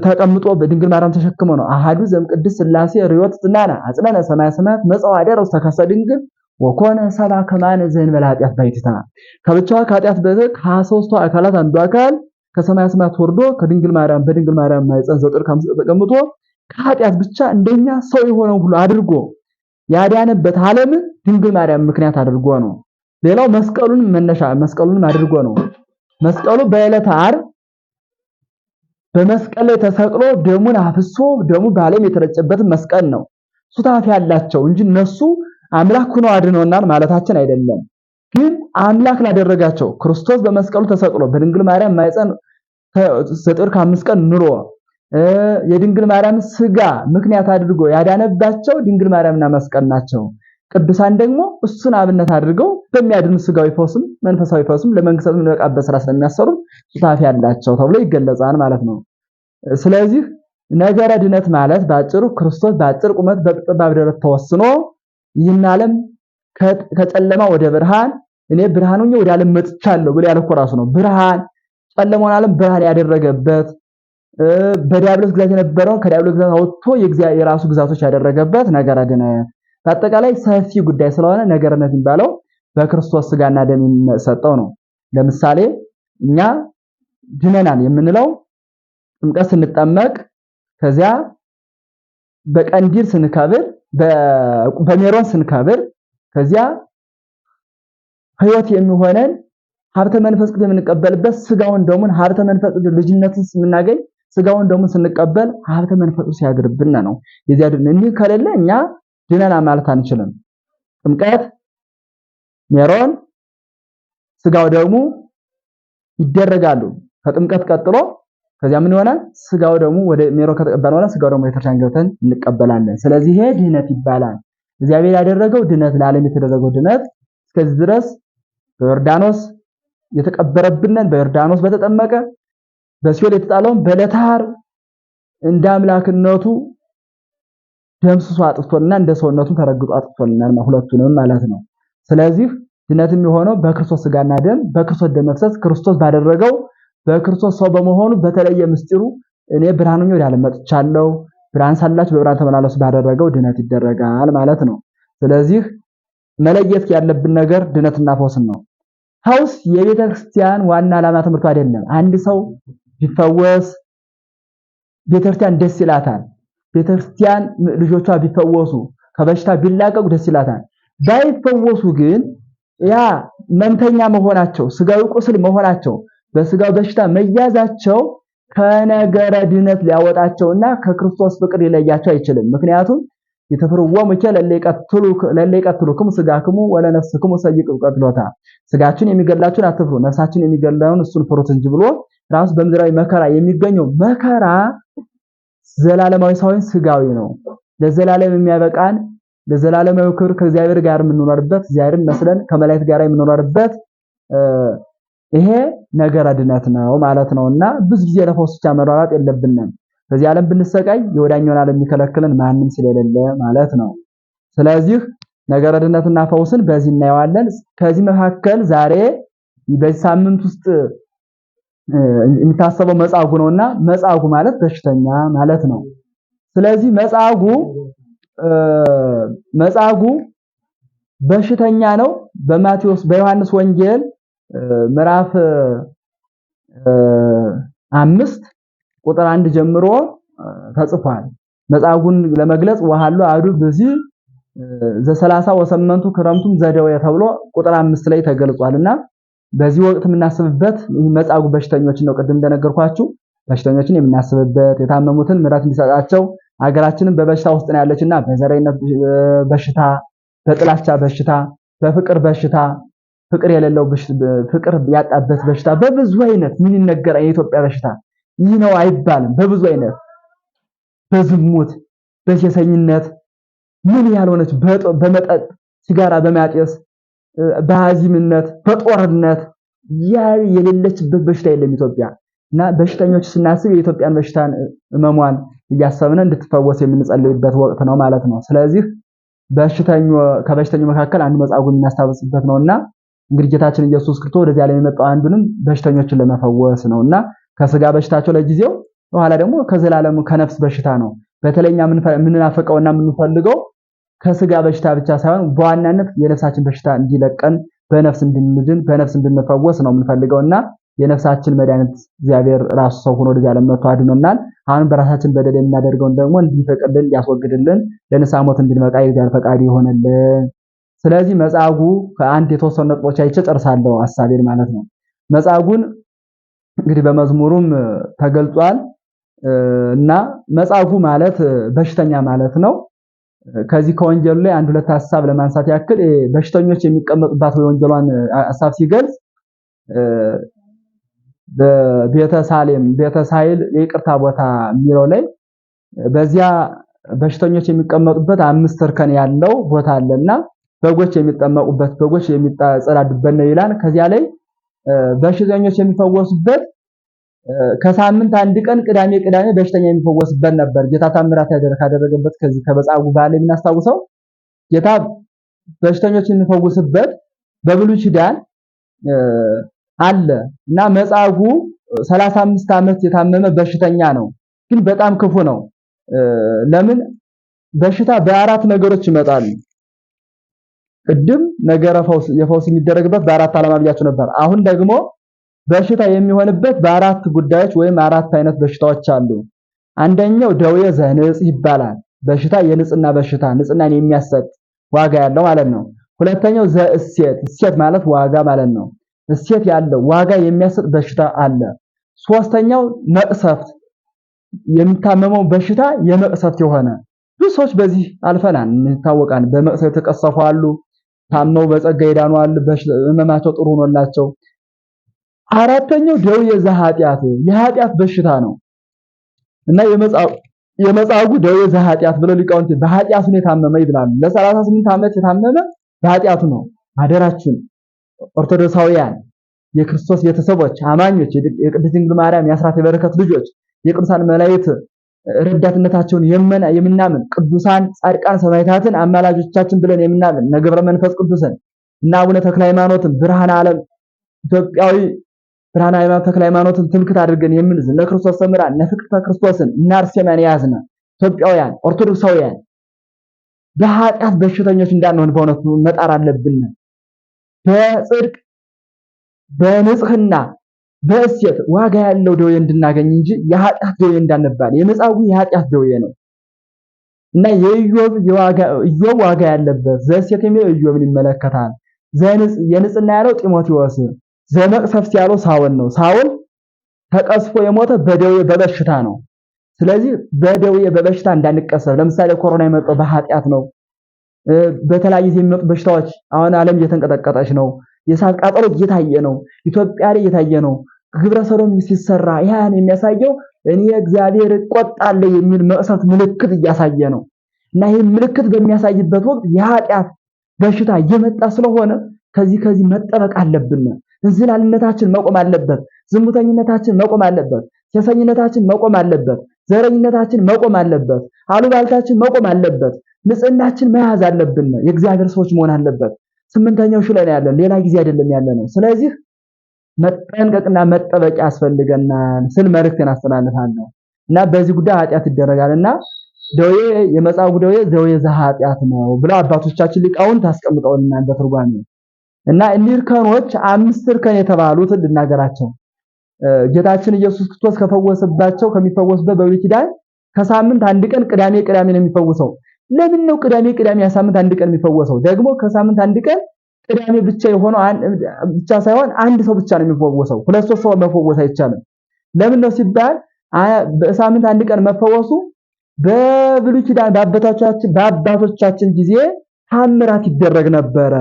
ተቀምጦ በድንግል ማርያም ተሸክሞ ነው። አሃዱ ዘም ቅድስት ሥላሴ ርዮት ጽናና አጽናነ ሰማይ ሰማያት መጻው አደረው ተከሰ ድንግል ወኮነ ሰባ ከማነ ዘእንበለ ኃጢአት ባይትታ ከብቻዋ ከኃጢአት በተክ ከ23ቱ አካላት አንዱ አካል ከሰማይ ሰማያት ወርዶ ከድንግል ማርያም በድንግል ማርያም ማይጸን 9 ወር ከ5 ተቀምጦ ከኃጢአት ብቻ እንደኛ ሰው የሆነው ሁሉ አድርጎ ያዳነበት ዓለም ድንግል ማርያም ምክንያት አድርጎ ነው። ሌላው መስቀሉን አድርጎ ነው። መስቀሉ በዕለተ ዓርብ በመስቀል ላይ ተሰቅሎ ደሙን አፍሶ ደሙ በዓለም የተረጨበት መስቀል ነው። ሱታፌ ያላቸው እንጂ እነሱ አምላክ ሆነው አድነውናል ማለታችን አይደለም። ግን አምላክ ላደረጋቸው ክርስቶስ በመስቀሉ ተሰቅሎ በድንግል ማርያም ማይጸን 9 ወር ከ5 ቀን ኑሮ የድንግል ማርያም ስጋ ምክንያት አድርጎ ያዳነባቸው ድንግል ማርያምና መስቀል ናቸው። ቅዱሳን ደግሞ እሱን አብነት አድርገው በሚያድኑ ስጋዊ ፈውስም መንፈሳዊ ፈውስም ለመንግስት የሚበቃበት ስራ ስለሚያሰሩ ሱታፊ ያላቸው ተብሎ ይገለጻል ማለት ነው። ስለዚህ ነገረ ድነት ማለት ባጭሩ ክርስቶስ ባጭር ቁመት በጠባብ ደረት ተወስኖ ይህን ዓለም ከጨለማ ወደ ብርሃን እኔ ብርሃን ሆኜ ወደ ዓለም መጥቻለሁ ብሎ ያለ ራሱ ነው። ብርሃን ጨለማውን ዓለም ብርሃን ያደረገበት በዲያብሎስ ግዛት የነበረው ከዲያብሎስ ግዛት አውጥቶ የራሱ ግዛቶች ያደረገበት ነገረ ድነት በአጠቃላይ ሰፊ ጉዳይ ስለሆነ ነገርነት የሚባለው በክርስቶስ ስጋና ደም የሚሰጠው ነው። ለምሳሌ እኛ ድነናል የምንለው ጥምቀት ስንጠመቅ ከዚያ በቀንዲል ስንከብር በሜሮን ስንከብር ከዚያ ሕይወት የሚሆነን ሀብተ መንፈስ ቅዱስ የምንቀበልበት ስጋውን ደሙን ሀብተ መንፈስ ቅዱስ ልጅነትን ስናገኝ ስጋውን ደሙን ስንቀበል ሀብተ መንፈስ ቅዱስ ያድርብን ነው። የዚያ እንዲህ ከሌለ እኛ ድነናል ማለት አንችልም። ጥምቀት ሜሮን ስጋው ደሙ ይደረጋሉ። ከጥምቀት ቀጥሎ ከዚያ ምን ይሆናል? ስጋው ደሙ ወደ ሜሮን ከተቀበልን በኋላ ስጋው ደሙ ቤተክርስቲያን ገብተን እንቀበላለን። ስለዚህ ይሄ ድነት ይባላል። እግዚአብሔር ያደረገው ድነት ለዓለም የተደረገው ድነት እስከዚህ ድረስ በዮርዳኖስ የተቀበረብንን በዮርዳኖስ በተጠመቀ በሲኦል የተጣለውን በዕለተ ዓርብ እንደ አምላክነቱ ደምስሶ አጥፍቶልና እንደ ሰውነቱ ተረግጦ አጥፍቶልናል ሁለቱንም ማለት ነው። ስለዚህ ድነት የሚሆነው በክርስቶስ ስጋና ደም በክርስቶስ ደም መፍሰስ ክርስቶስ ባደረገው በክርስቶስ ሰው በመሆኑ በተለየ ምስጢሩ እኔ ብርሃን ሆኜ ወደ ዓለም መጥቻለሁ ብርሃን ሳላችሁ በብርሃን ተመላለሱ ባደረገው ድነት ይደረጋል ማለት ነው። ስለዚህ መለየት ያለብን ነገር ድነትና ፈውስን ነው። ፈውስ የቤተ ክርስቲያን ዋና ዓላማ ትምህርቱ አይደለም። አንድ ሰው ቢፈወስ ቤተክርስቲያን ደስ ይላታል። ቤተክርስቲያን ልጆቿ ቢፈወሱ ከበሽታ ቢላቀቁ ደስ ይላታል። ባይፈወሱ ግን ያ መምተኛ መሆናቸው ስጋዊ ቁስል መሆናቸው በስጋው በሽታ መያዛቸው ከነገረ ድነት ሊያወጣቸውና ከክርስቶስ ፍቅር ሊለያቸው አይችልም። ምክንያቱም የተፈረወሙ ለለይቀትሉክሙ ስጋክሙ ወለነፍስክሙ ሰይቁ ቀትሎታ ስጋችን የሚገላችሁን አትፍሩ ነፍሳችን የሚገላውን እሱን ፍሩት እንጂ ብሎ ራሱ በምድራዊ መከራ የሚገኘው መከራ ዘላለማዊ ሳይሆን ስጋዊ ነው። ለዘላለም የሚያበቃን ለዘላለማዊ ክብር ከእግዚአብሔር ጋር የምንኖርበት እግዚአብሔርን መስለን ከመላእክት ጋር የምንኖርበት ይሄ ነገረ ድነት ነው ማለት ነውና ብዙ ጊዜ ለፈውስ ብቻ መሯሯጥ የለብንም። በዚህ ዓለም ብንሰቃይ የወዳኛውን ዓለም የሚከለክለን ማንም ስለሌለ ማለት ነው። ስለዚህ ነገረ ድነትና ፈውስን በዚህ እናየዋለን። ከዚህ መካከል ዛሬ በዚህ ሳምንት ውስጥ የሚታሰበው መጻጉዕ ነውና መጻጉዕ ማለት በሽተኛ ማለት ነው። ስለዚህ መጻጉዕ በሽተኛ ነው። በዮሐንስ ወንጌል ምዕራፍ 5 ቁጥር 1 ጀምሮ ተጽፏል። መጻጉዕን ለመግለጽ ወሃሉ አዱ በዚህ ዘ30 ወሰመንቱ ክረምቱም ዘደው ተብሎ ቁጥር 5 ላይ ተገልጿልና በዚህ ወቅት የምናስብበት መጻጉዕ በሽተኞችን ነው። ቅድም እንደነገርኳችሁ በሽተኞችን የምናስብበት የታመሙትን ምሕረት እንዲሰጣቸው አገራችንን በበሽታ ውስጥ ነው ያለችና በዘረኝነት በሽታ፣ በጥላቻ በሽታ፣ በፍቅር በሽታ ፍቅር የሌለው ፍቅር ያጣበት በሽታ በብዙ አይነት ምን ይነገራል። የኢትዮጵያ በሽታ ይህ ነው አይባልም። በብዙ አይነት በዝሙት በሴሰኝነት ምን ያልሆነች በመጠጥ ሲጋራ በማጤስ በአዚምነት በጦርነት የሌለችበት በሽታ የለም ኢትዮጵያ። እና በሽተኞች ስናስብ የኢትዮጵያን በሽታን መሟን እያሰብን እንድትፈወስ የምንጸልይበት ወቅት ነው ማለት ነው። ስለዚህ ከበሽተኞች መካከል አንዱ መጻጉዕን እናስታውስበት ነውና እንግዲህ ጌታችን ኢየሱስ ክርስቶስ ወደዚህ ዓለም የመጣው አንዱንም በሽተኞችን ለመፈወስ ነውና ከስጋ በሽታቸው ለጊዜው በኋላ ደግሞ ከዘላለም ከነፍስ በሽታ ነው። በተለይኛ የምንናፈቀውና የምንፈልገው ከስጋ በሽታ ብቻ ሳይሆን በዋናነት የነፍሳችን በሽታ እንዲለቀን በነፍስ እንድንድን በነፍስ እንድንፈወስ ነው የምንፈልገውና የነፍሳችን መድኃኒት እግዚአብሔር ራሱ ሰው ሆኖ ወደዚህ ዓለም መጥቶ አድኖናል። አሁን በራሳችን በደል የምናደርገውን ደግሞ እንዲፈቅድልን እንዲያስወግድልን ለንስሐ ሞት እንድንበቃ የእግዚአብሔር ፈቃድ ይሆንልን። ስለዚህ መጻጉዕ ከአንድ የተወሰኑ ነጥቦች አይቼ ጨርሳለሁ ሐሳቤን ማለት ነው። መጻጉዕን እንግዲህ በመዝሙሩም ተገልጿል እና መጻጉዕ ማለት በሽተኛ ማለት ነው። ከዚህ ከወንጌሉ ላይ አንድ ሁለት ሐሳብ ለማንሳት ያክል በሽተኞች የሚቀመጡባት ወንጌሏን ሐሳብ ሲገልጽ በቤተሳሌም ቤተሳይል የይቅርታ ቦታ የሚለው ላይ በዚያ በሽተኞች የሚቀመጡበት 5 እርከን ያለው ቦታ አለና በጎች የሚጠመቁበት በጎች የሚጸዳዱበት ነው ይላል። ከዚያ ላይ በሽተኞች የሚፈወሱበት ከሳምንት አንድ ቀን ቅዳሜ በሽተኛ የሚፈወስበት ነበር። ጌታ ታምራት ካደረገበት ከዚህ ከመጻጉዕ በዓል የምናስታውሰው ጌታ በሽተኞች የሚፈወስበት በብሉይ ኪዳን አለ እና መጻጉዕ 35 ዓመት የታመመ በሽተኛ ነው። ግን በጣም ክፉ ነው። ለምን በሽታ በአራት ነገሮች ይመጣሉ። ቅድም ነገረ ፈውስ የፈውስ የሚደረግበት በአራት ዓላማ ብያችሁ ነበር። አሁን ደግሞ በሽታ የሚሆንበት በአራት ጉዳዮች ወይም አራት አይነት በሽታዎች አሉ። አንደኛው ደዌ ዘንጽ ይባላል። በሽታ የንጽህና በሽታ ንጽህናን የሚያሰጥ ዋጋ ያለው ማለት ነው። ሁለተኛው እሴት ማለት ዋጋ ማለት ነው። እሴት ያለው ዋጋ የሚያሰጥ በሽታ አለ። ሶስተኛው መቅሰፍት የሚታመመው በሽታ የመቅሰፍት የሆነ ብዙ ሰዎች በዚህ አልፈናል ይታወቃል። በመቅሰፍት የተቀሰፉ አሉ። ታመው በጸጋ ይዳኑ አሉ። ህመማቸው ጥሩ ሆኖላቸው። አራተኛው ደዌ ዘኃጢአት የኃጢአት በሽታ ነው እና የመጻጉዕ ደዌ ዘኃጢአት ብለው ሊቃውንት በኃጢአቱ ነው የታመመ ይላሉ። ለ38 ዓመት የታመመ በኃጢአቱ ነው። አደራችሁን ኦርቶዶክሳውያን የክርስቶስ ቤተሰቦች አማኞች የቅድስት ድንግል ማርያም የአስራት የበረከት ልጆች የቅዱሳን መላእክት ረዳትነታቸውን የምናምን ቅዱሳን ጻድቃን ሰማዕታትን አማላጆቻችን ብለን የምናምን እነ ገብረ መንፈስ ቅዱስን እና አቡነ ተክለ ሃይማኖትን ብርሃነ ዓለም ኢትዮጵያዊ ብርሃነ ሃይማኖት ተክለ ሃይማኖትን ትምክህት አድርገን የምንይዝ እነ ክርስቶስ ሰምራ እነ ፍቅርተ ክርስቶስን እና አርሴማን ያዝነ ኢትዮጵያውያን ኦርቶዶክሳውያን በኃጢአት በሽተኞች እንዳንሆን በእውነቱ መጣር አለብን። በጽድቅ በንጽህና በእሴት ዋጋ ያለው ደዌ እንድናገኝ እንጂ የኃጢአት ደዌ እንዳንባል። የመጻጉዕ የኃጢአት ደዌ ነው እና የኢዮብ ዋጋ ያለበት ዘእሴት የሚለው ኢዮብን ይመለከታል። የንጽህና ያለው ጢሞቴዎስ ዘመቅሰፍት ያለው ሳውል ነው። ሳውል ተቀስፎ የሞተ በደዌ በበሽታ ነው። ስለዚህ በደዌ በበሽታ እንዳንቀሰፍ። ለምሳሌ ኮሮና የመጣው በኃጢአት ነው። በተለያየ የሚመጡ በሽታዎች አሁን ዓለም እየተንቀጠቀጠች ነው። የእሳት ቃጠሎ እየታየ ነው። ኢትዮጵያ ላይ እየታየ ነው። ግብረ ሰዶም ሲሰራ ያን የሚያሳየው እኔ እግዚአብሔር እቆጣለሁ የሚል መቅሰፍት ምልክት እያሳየ ነው እና ይህ ምልክት በሚያሳይበት ወቅት የኃጢአት በሽታ እየመጣ ስለሆነ ከዚህ መጠበቅ አለብን። እንዝላልነታችን መቆም አለበት። ዝሙተኝነታችን መቆም አለበት። ሴሰኝነታችን መቆም አለበት። ዘረኝነታችን መቆም አለበት። አሉባልታችን መቆም አለበት። ንጽህናችን መያዝ አለብን። የእግዚአብሔር ሰዎች መሆን አለበት። ስምንተኛው ሹ ላይ ያለን ሌላ ጊዜ አይደለም ያለነው። ስለዚህ መጠንቀቅና መጠበቅ ያስፈልገናል ስል መልእክቴን አስተላልፋለሁ እና በዚህ ጉዳይ ኃጢአት ይደረጋልና ደዌ የመጻጉዕ ደዌ ዘኃጢአት ነው ብለው አባቶቻችን ሊቃውንት አስቀምጠውልናል በትርጓሜ እና እኒህ እርከኖች 5 እርከን የተባሉት እንድናገራቸው ጌታችን ኢየሱስ ክርስቶስ ከፈወሰባቸው ከሚፈወስበት በብሉይ ኪዳን ከሳምንት አንድ ቀን ቅዳሜ ነው የሚፈወሰው። ለምን ነው ቅዳሜ ያሳምንት አንድ ቀን የሚፈወሰው? ደግሞ ከሳምንት አንድ ቀን ቅዳሜ ብቻ የሆነው ብቻ ሳይሆን አንድ ሰው ብቻ ነው የሚፈወሰው። ሁለት ሶስት ሰው መፈወስ አይቻልም። ለምን ነው ሲባል በሳምንት አንድ ቀን መፈወሱ በብሉይ ኪዳን በአባቶቻችን ጊዜ ታምራት ይደረግ ነበረ።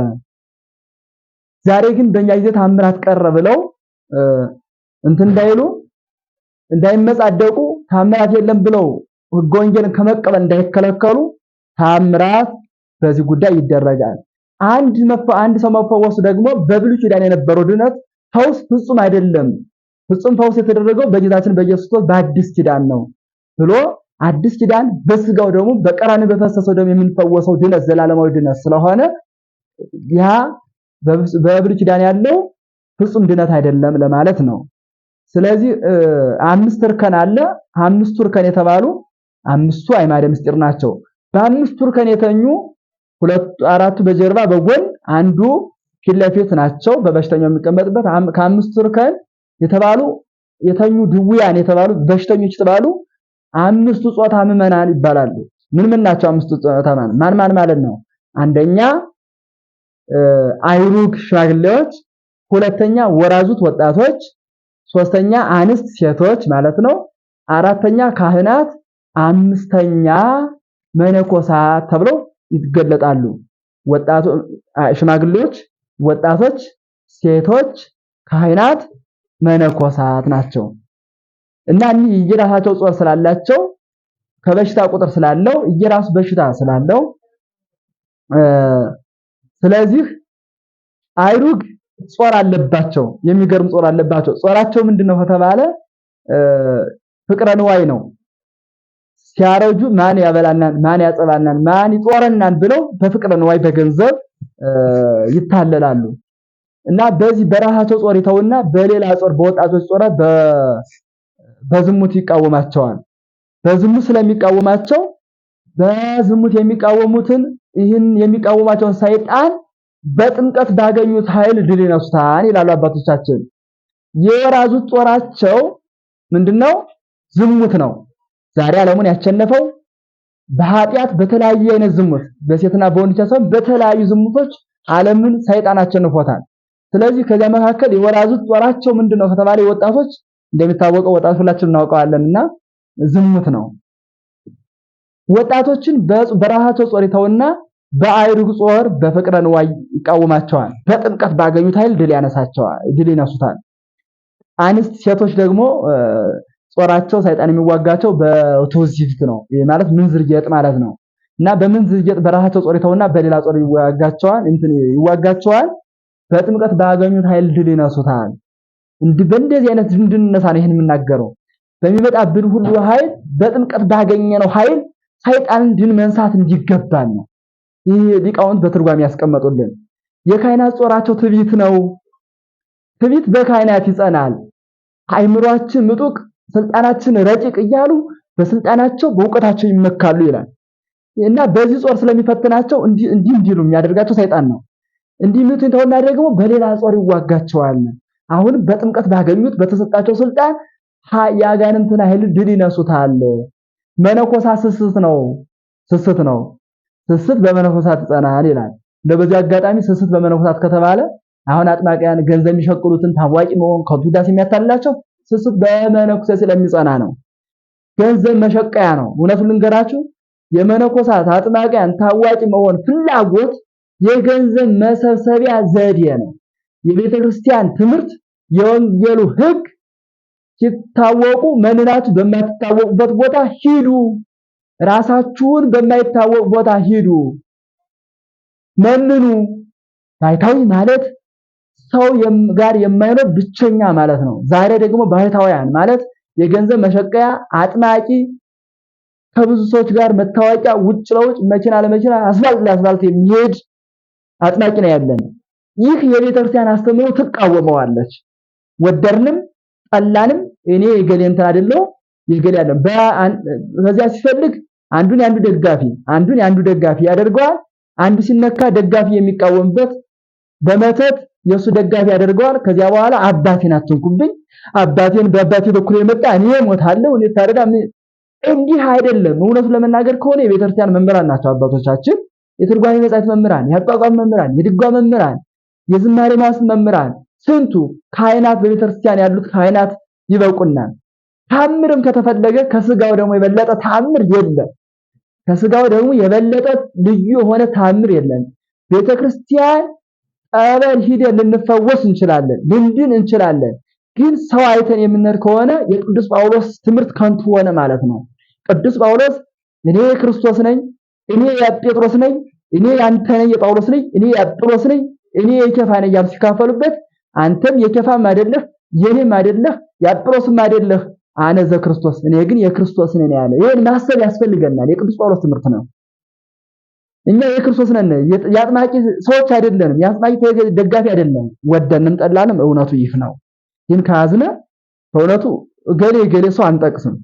ዛሬ ግን በእኛ ጊዜ ታምራት ቀረ ብለው እንዳይሉ እንዳይመጻደቁ ታምራት የለም ብለው ሕገ ወንጌልን ከመቀበል እንዳይከለከሉ ታምራት በዚህ ጉዳይ ይደረጋል። አንድ ሰው መፈወሱ ደግሞ በብሉይ ኪዳን የነበረው ድነት ፈውስ ፍጹም አይደለም። ፍጹም ፈውስ የተደረገው በጌታችን በኢየሱስ ክርስቶስ በአዲስ ኪዳን ነው ብሎ አዲስ ኪዳን በስጋው ደግሞ በቀራንዮ በፈሰሰው ደግሞ የምንፈወሰው ድነት ዘላለማዊ ድነት ስለሆነ ያ በብሉይ ኪዳን ያለው ፍጹም ድነት አይደለም ለማለት ነው። ስለዚህ 5 እርከን አለ። 5 እርከን የተባሉ 5ቱ አዕማደ ምስጢር ናቸው። በ5 እርከን የተኙ 4ቱ በጀርባ በጎን አንዱ ፊት ለፊት ናቸው በበሽተኛው የሚቀመጥበት። ከ5 እርከን የተባሉ የተኙ ድውያን የተባሉ በሽተኞች የተባሉ 5ቱ ጾታ ምዕመናን ይባላሉ። ምን ናቸው 5ቱ ጾታ ምዕመናን? ማን ማለት ነው? አንደኛ አይሩግ ሽማግሌዎች፣ ሁለተኛ ወራዙት ወጣቶች፣ ሶስተኛ አንስት ሴቶች ማለት ነው፣ አራተኛ ካህናት፣ አምስተኛ መነኮሳት ተብለው ይገለጣሉ። ሽማግሌዎች፣ ወጣቶች፣ ሴቶች፣ ካህናት፣ መነኮሳት ናቸው እና እነዚህ የራሳቸው ጾታ ስላላቸው ከበሽታ ቁጥር ስላለው የራሱ በሽታ ስላለው ስለዚህ አይሩግ ጾር አለባቸው፣ የሚገርም ጾር አለባቸው። ጾራቸው ምንድነው ከተባለ ፍቅረ ንዋይ ነው። ሲያረጁ ማን ያበላናል፣ ማን ያጸባናል፣ ማን ይጦረናል ብለው በፍቅረ ንዋይ በገንዘብ ይታለላሉ። እና በዚህ በራሳቸው ጾር ይተውና በሌላ ጾር በወጣቶች ጾር በዝሙት ይቃወማቸዋል። በዝሙት ስለሚቃወማቸው በዝሙት የሚቃወሙትን ይህን የሚቃወማቸውን ሰይጣን በጥምቀት ባገኙት ኃይል ድል ይነሱታል ይላሉ አባቶቻችን። የወራዙት ጦራቸው ምንድነው? ዝሙት ነው። ዛሬ ዓለሙን ያሸነፈው በኃጢአት በተለያየ አይነት ዝሙት በሴትና በወንድ ሳይሆን በተለያዩ ዝሙቶች ዓለምን ሰይጣን አሸንፎታል። ስለዚህ ከዚያ መካከል የወራዙት ጦራቸው ምንድነው ከተባለ ወጣቶች እንደሚታወቀው ወጣት ሁላችንም እናውቀዋለንና ዝሙት ነው። ወጣቶችን በራሳቸው ጾር ይተውና በአይሩግ ጾር በፍቅረ ንዋይ ይቃወማቸዋል። በጥምቀት ባገኙት ኃይል ድል ያነሳቸዋል፣ ድል ይነሱታል። አንስት ሴቶች ደግሞ ጾራቸው ሰይጣን የሚዋጋቸው በትውዚፍት ነው። ይሄ ማለት ምንዝር ጌጥ ማለት ነው። እና በምንዝር ጌጥ በራሳቸው ጾር ይተውና በሌላ ጾር ይዋጋቸዋል። በጥምቀት ባገኙት ኃይል ድል ይነሱታል። በእንደዚህ አይነት እንድንነሳ ነው ይሄን የምናገረው። በሚመጣብን ሁሉ ኃይል በጥምቀት ባገኘነው ኃይል ሰይጣንን ድል መንሳት እንዲገባን ነው። ይህ ሊቃውንት በትርጓሜ ያስቀመጡልን። የካህናት ጾራቸው ትዕቢት ነው። ትዕቢት በካህናት ይጸናል። አይምሯችን ምጡቅ ስልጣናችን ረቂቅ እያሉ በስልጣናቸው በእውቀታቸው ይመካሉ ይላል። እና በዚህ ጾር ስለሚፈትናቸው እንዲሉ የሚያደርጋቸው ሰይጣን ነው። እንዲምቱን ተውና ደግሞ በሌላ ጾር ይዋጋቸዋል። አሁን በጥምቀት ባገኙት በተሰጣቸው ስልጣን ያጋንንትን ኃይል ድል ይነሱታል። መነኮሳት ስስት ነው። ስስት በመነኮሳት ይጸናል ይላል። በዚህ አጋጣሚ ስስት በመነኮሳት ከተባለ አሁን አጥማቂያን ገንዘብ የሚሸቅሉትን ታዋቂ መሆን ከቱዳስ የሚያታልላቸው ስስት በመነኮሳት ስለሚጸና ነው። ገንዘብ መሸቀያ ነው። እውነቱን ልንገራችሁ የመነኮሳት አጥማቂያን ታዋቂ መሆን ፍላጎት የገንዘብ መሰብሰቢያ ዘዴ ነው። የቤተ ክርስቲያን ትምህርት የወንጌሉ ሕግ ሲታወቁ መንናችሁ በማትታወቁበት ቦታ ሂዱ፣ ራሳችሁን በማይታወቅ ቦታ ሂዱ መንኑ። ባይታዊ ማለት ሰው ጋር የማይኖር ብቸኛ ማለት ነው። ዛሬ ደግሞ ባይታውያን ማለት የገንዘብ መሸቀያ አጥማቂ ከብዙ ሰዎች ጋር መታወቂያ ውጭ ለውጭ መኪና ለመኪና አስፋልት ለአስፋልት የሚሄድ አጥማቂ ነው ያለን። ይህ የቤተክርስቲያን አስተምሮ ትቃወመዋለች። ወደርንም ጠላንም እኔ የገሌ እንትን አይደለው የገሌ አይደለም። በዚያ ሲፈልግ አንዱን ያንዱ ደጋፊ ያደርገዋል። አንዱ ሲነካ ደጋፊ የሚቃወምበት በመተት የሱ ደጋፊ ያደርገዋል። ከዚያ በኋላ አባቴን አትንኩብኝ፣ አባቴን በአባቴ በኩል የመጣ እኔ ሞታለሁ፣ እኔ ታረዳ። እንዲህ አይደለም። እውነቱን ለመናገር ከሆነ የቤተክርስቲያን መምህራን ናቸው አባቶቻችን፣ የትርጓሜ መጻሕፍት መምህራን፣ የአቋቋም መምህራን፣ የድጓ መምህራን፣ የዝማሬ ማስ መምህራን ስንቱ ካህናት በቤተክርስቲያን ያሉት ካህናት ይበቁናል። ታምርም ከተፈለገ ከስጋው ደግሞ የበለጠ ታምር የለም። ከስጋው ደግሞ የበለጠ ልዩ የሆነ ታምር የለም። ቤተክርስቲያን ጠበል ሂደን ልንፈወስ እንችላለን፣ ልንድን እንችላለን። ግን ሰው አይተን የምንሄድ ከሆነ የቅዱስ ጳውሎስ ትምህርት ከንቱ ሆነ ማለት ነው። ቅዱስ ጳውሎስ እኔ ክርስቶስ ነኝ፣ እኔ የጴጥሮስ ነኝ፣ እኔ ያንተ ነኝ የጳውሎስ ነኝ፣ እኔ የአጵሎስ ነኝ፣ እኔ የኬፋ ነኝ ያሉ ሲካፈሉበት አንተም የኬፋም አይደለህ፣ የኔም አይደለህ፣ የአጵሎስም አይደለህ፣ አነ ዘክርስቶስ እኔ ግን የክርስቶስ ነኝ ያለ። ይሄን ማሰብ ያስፈልገናል። የቅዱስ ጳውሎስ ትምህርት ነው። እኛ የክርስቶስ ነን፣ የአጥማቂ ሰዎች አይደለንም፣ የአጥማቂ ደጋፊ አይደለም። ወደንም ጠላንም እውነቱ ይህ ነው። ይህን ከያዝነ በእውነቱ ገሌ ሰው አንጠቅስም።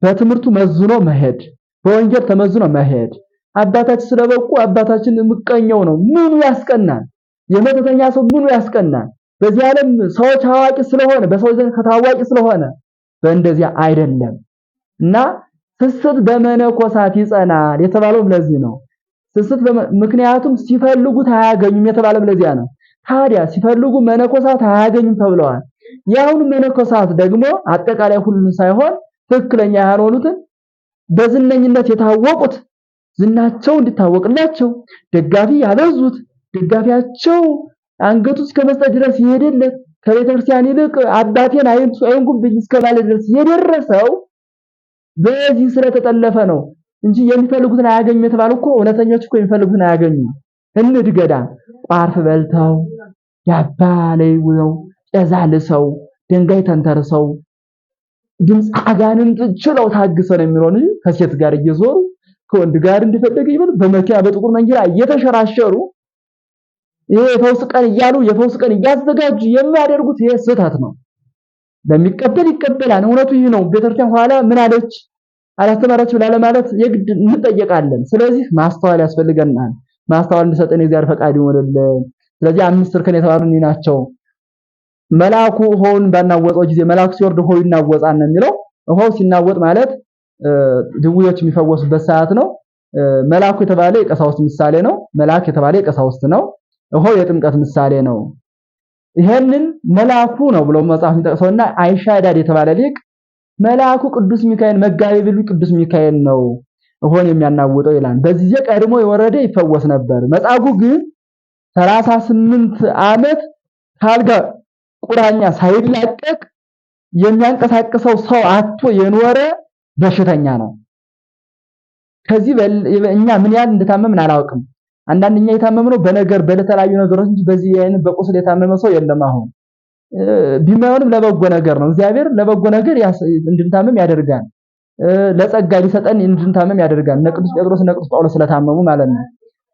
በትምህርቱ መዝኖ መሄድ፣ በወንጌል ተመዝኖ መሄድ። አባታችን ስለበቁ አባታችን ምቀኛው ነው ምኑ ያስቀናል? የመተተኛ ሰው ምኑ ያስቀናል? በዚህ ዓለም ሰዎች አዋቂ ስለሆነ በሰው ዘንድ ከታዋቂ ስለሆነ በእንደዚያ አይደለም። እና ስስት በመነኮሳት ይጸናል የተባለውም ለዚህ ነው። ስስት ምክንያቱም ሲፈልጉት አያገኙም የተባለም ለዚያ ነው። ታዲያ ሲፈልጉ መነኮሳት አያገኙም ተብለዋል። ያሁን መነኮሳት ደግሞ አጠቃላይ ሁሉን ሳይሆን ትክክለኛ ያልሆኑትን በዝነኝነት የታወቁት ዝናቸው እንዲታወቅላቸው ደጋፊ ያበዙት ደጋፊያቸው አንገቱ እስከ መስጠት ድረስ ይሄድለት ከቤተክርስቲያን ይልቅ አባቴን አይንኩብኝ እስከ ማለት ድረስ የደረሰው በዚህ ስለተጠለፈ ነው እንጂ የሚፈልጉትን አያገኙም የተባለው እኮ እውነተኞች እኮ የሚፈልጉትን አያገኙም። እንድገዳም ቋርፍ በልተው ዳባ ላይ ውለው ጨዛ ልሰው ድንጋይ ተንተርሰው ድምፅ አጋንንት ችለው ታግሰው ነው የሚሆኑ ከሴት ጋር እየዞሩ ከወንድ ጋር እንደፈለገ ይበል በመኪና በጥቁር መንገድ እየተሸራሸሩ ይሄ የፈውስ ቀን እያሉ የፈውስ ቀን እያዘጋጁ የሚያደርጉት ይሄ ስህተት ነው። ለሚቀበል ይቀበላል። እውነቱ ይህ ነው። ቤተክርስቲያን ኋላ ምን አለች አላስተማረች ብላ ለማለት የግድ እንጠየቃለን። ስለዚህ ማስተዋል ያስፈልገናል። ማስተዋል እንድሰጠን የእግዚአብሔር ፈቃድ ይሆንልን። ስለዚህ 5 እርከን የተባሉት ናቸው። መልአኩ ውሃውን ባናወጠው ጊዜ መልአኩ ሲወርድ ውሃው ይናወጣል ነው የሚለው። ውሃው ሲናወጥ ማለት ድውዮች የሚፈወሱበት ሰዓት ነው። መልአኩ የተባለ የቀሳውስት ምሳሌ ነው። መልአክ የተባለ የቀሳውስት ነው። ውሃው የጥምቀት ምሳሌ ነው። ይሄንን መልአኩ ነው ብሎ መጽሐፍ የሚጠቅሰውና አይሻዳድ የተባለ ሊቅ መልአኩ ቅዱስ ሚካኤል መጋቤ ብሉይ ቅዱስ ሚካኤል ነው ውሃውን የሚያናውጠው ይላል። በዚህ ቀድሞ የወረደ ይፈወስ ነበር። መጻጉዕ ግን 38 ዓመት ካልጋ ቁራኛ ሳይላቀቅ የሚያንቀሳቅሰው ሰው አጥቶ የኖረ በሽተኛ ነው። ከዚህ እኛ ምን ያህል እንደታመምን አላውቅም። አንዳንደኛ የታመመነው በነገር በተለያዩ ነገሮች እንጂ በዚህ አይነት በቁስል የታመመ ሰው የለም። አሁን ቢማንም ለበጎ ነገር ነው። እግዚአብሔር ለበጎ ነገር እንድንታመም ያደርጋል። ለጸጋ ሊሰጠን እንድንታመም ያደርጋል። እነ ቅዱስ ጴጥሮስ እነ ቅዱስ ጳውሎስ ስለታመሙ ማለት ነው።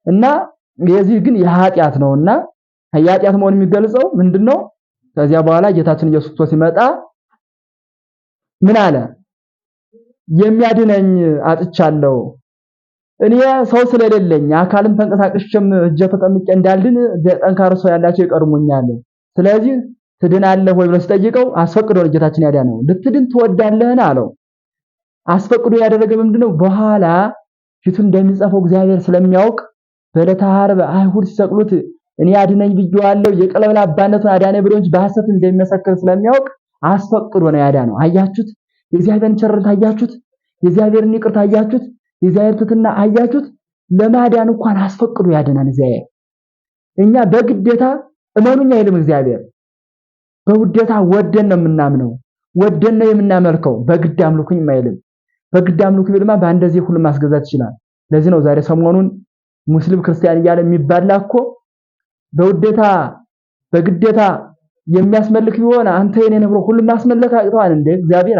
እና የዚህ ግን የኃጢአት ነውና የኃጢአት መሆን የሚገልጸው ምንድነው? ከዚያ በኋላ ጌታችን ኢየሱስ ክርስቶስ ሲመጣ ምን አለ? የሚያድነኝ አጥቻለሁ። እኔ ሰው ስለሌለኝ አካልም ተንቀሳቅሼም እጄ ተጠምቄ እንዳልድን ጠንካራ ሰው ያላቸው ይቀርሙኛል። ስለዚህ ትድናለህ ወይ ብሎ ሲጠይቀው አስፈቅዶ ጌታችን ያዳነው። ልትድን ትወዳለህን አለው። አስፈቅዶ ያደረገ ምንድነው? በኋላ ፊቱን እንደሚጽፈው እግዚአብሔር ስለሚያውቅ በዕለተ ዓርብ አይሁድ ሲሰቅሉት እኔ አድነኝ ብየዋለሁ የቀለበል አባነቱን አዳነ ብሎ እንጂ በሐሰት እንደሚመሰክር ስለሚያውቅ አስፈቅዶ ነው ያዳነው። አያችሁት? የእግዚአብሔርን ቸርነት አያችሁት? የእግዚአብሔርን ይቅርታ አያችሁት? የእግዚአብሔር ትሕትና አያችሁት? ለማዳን እንኳን አስፈቅዶ ያድናል እግዚአብሔር። እኛ በግዴታ እመኑኝ አይልም እግዚአብሔር። በውዴታ ወደን ነው የምናምነው፣ ወደን ነው የምናመልከው። በግድ አምልኩኝ አይልም። በግድ አምልኩ ቢልማ በአንደዚህ ሁሉ ማስገዛት ይችላል። ለዚህ ነው ዛሬ ሰሞኑን ሙስሊም ክርስቲያን እያለ የሚባላ እኮ በውዴታ በግዴታ የሚያስመልክ ቢሆን አንተ የኔ ነው ብሎ ሁሉም ማስመለክ አቅቷል እንደ እግዚአብሔር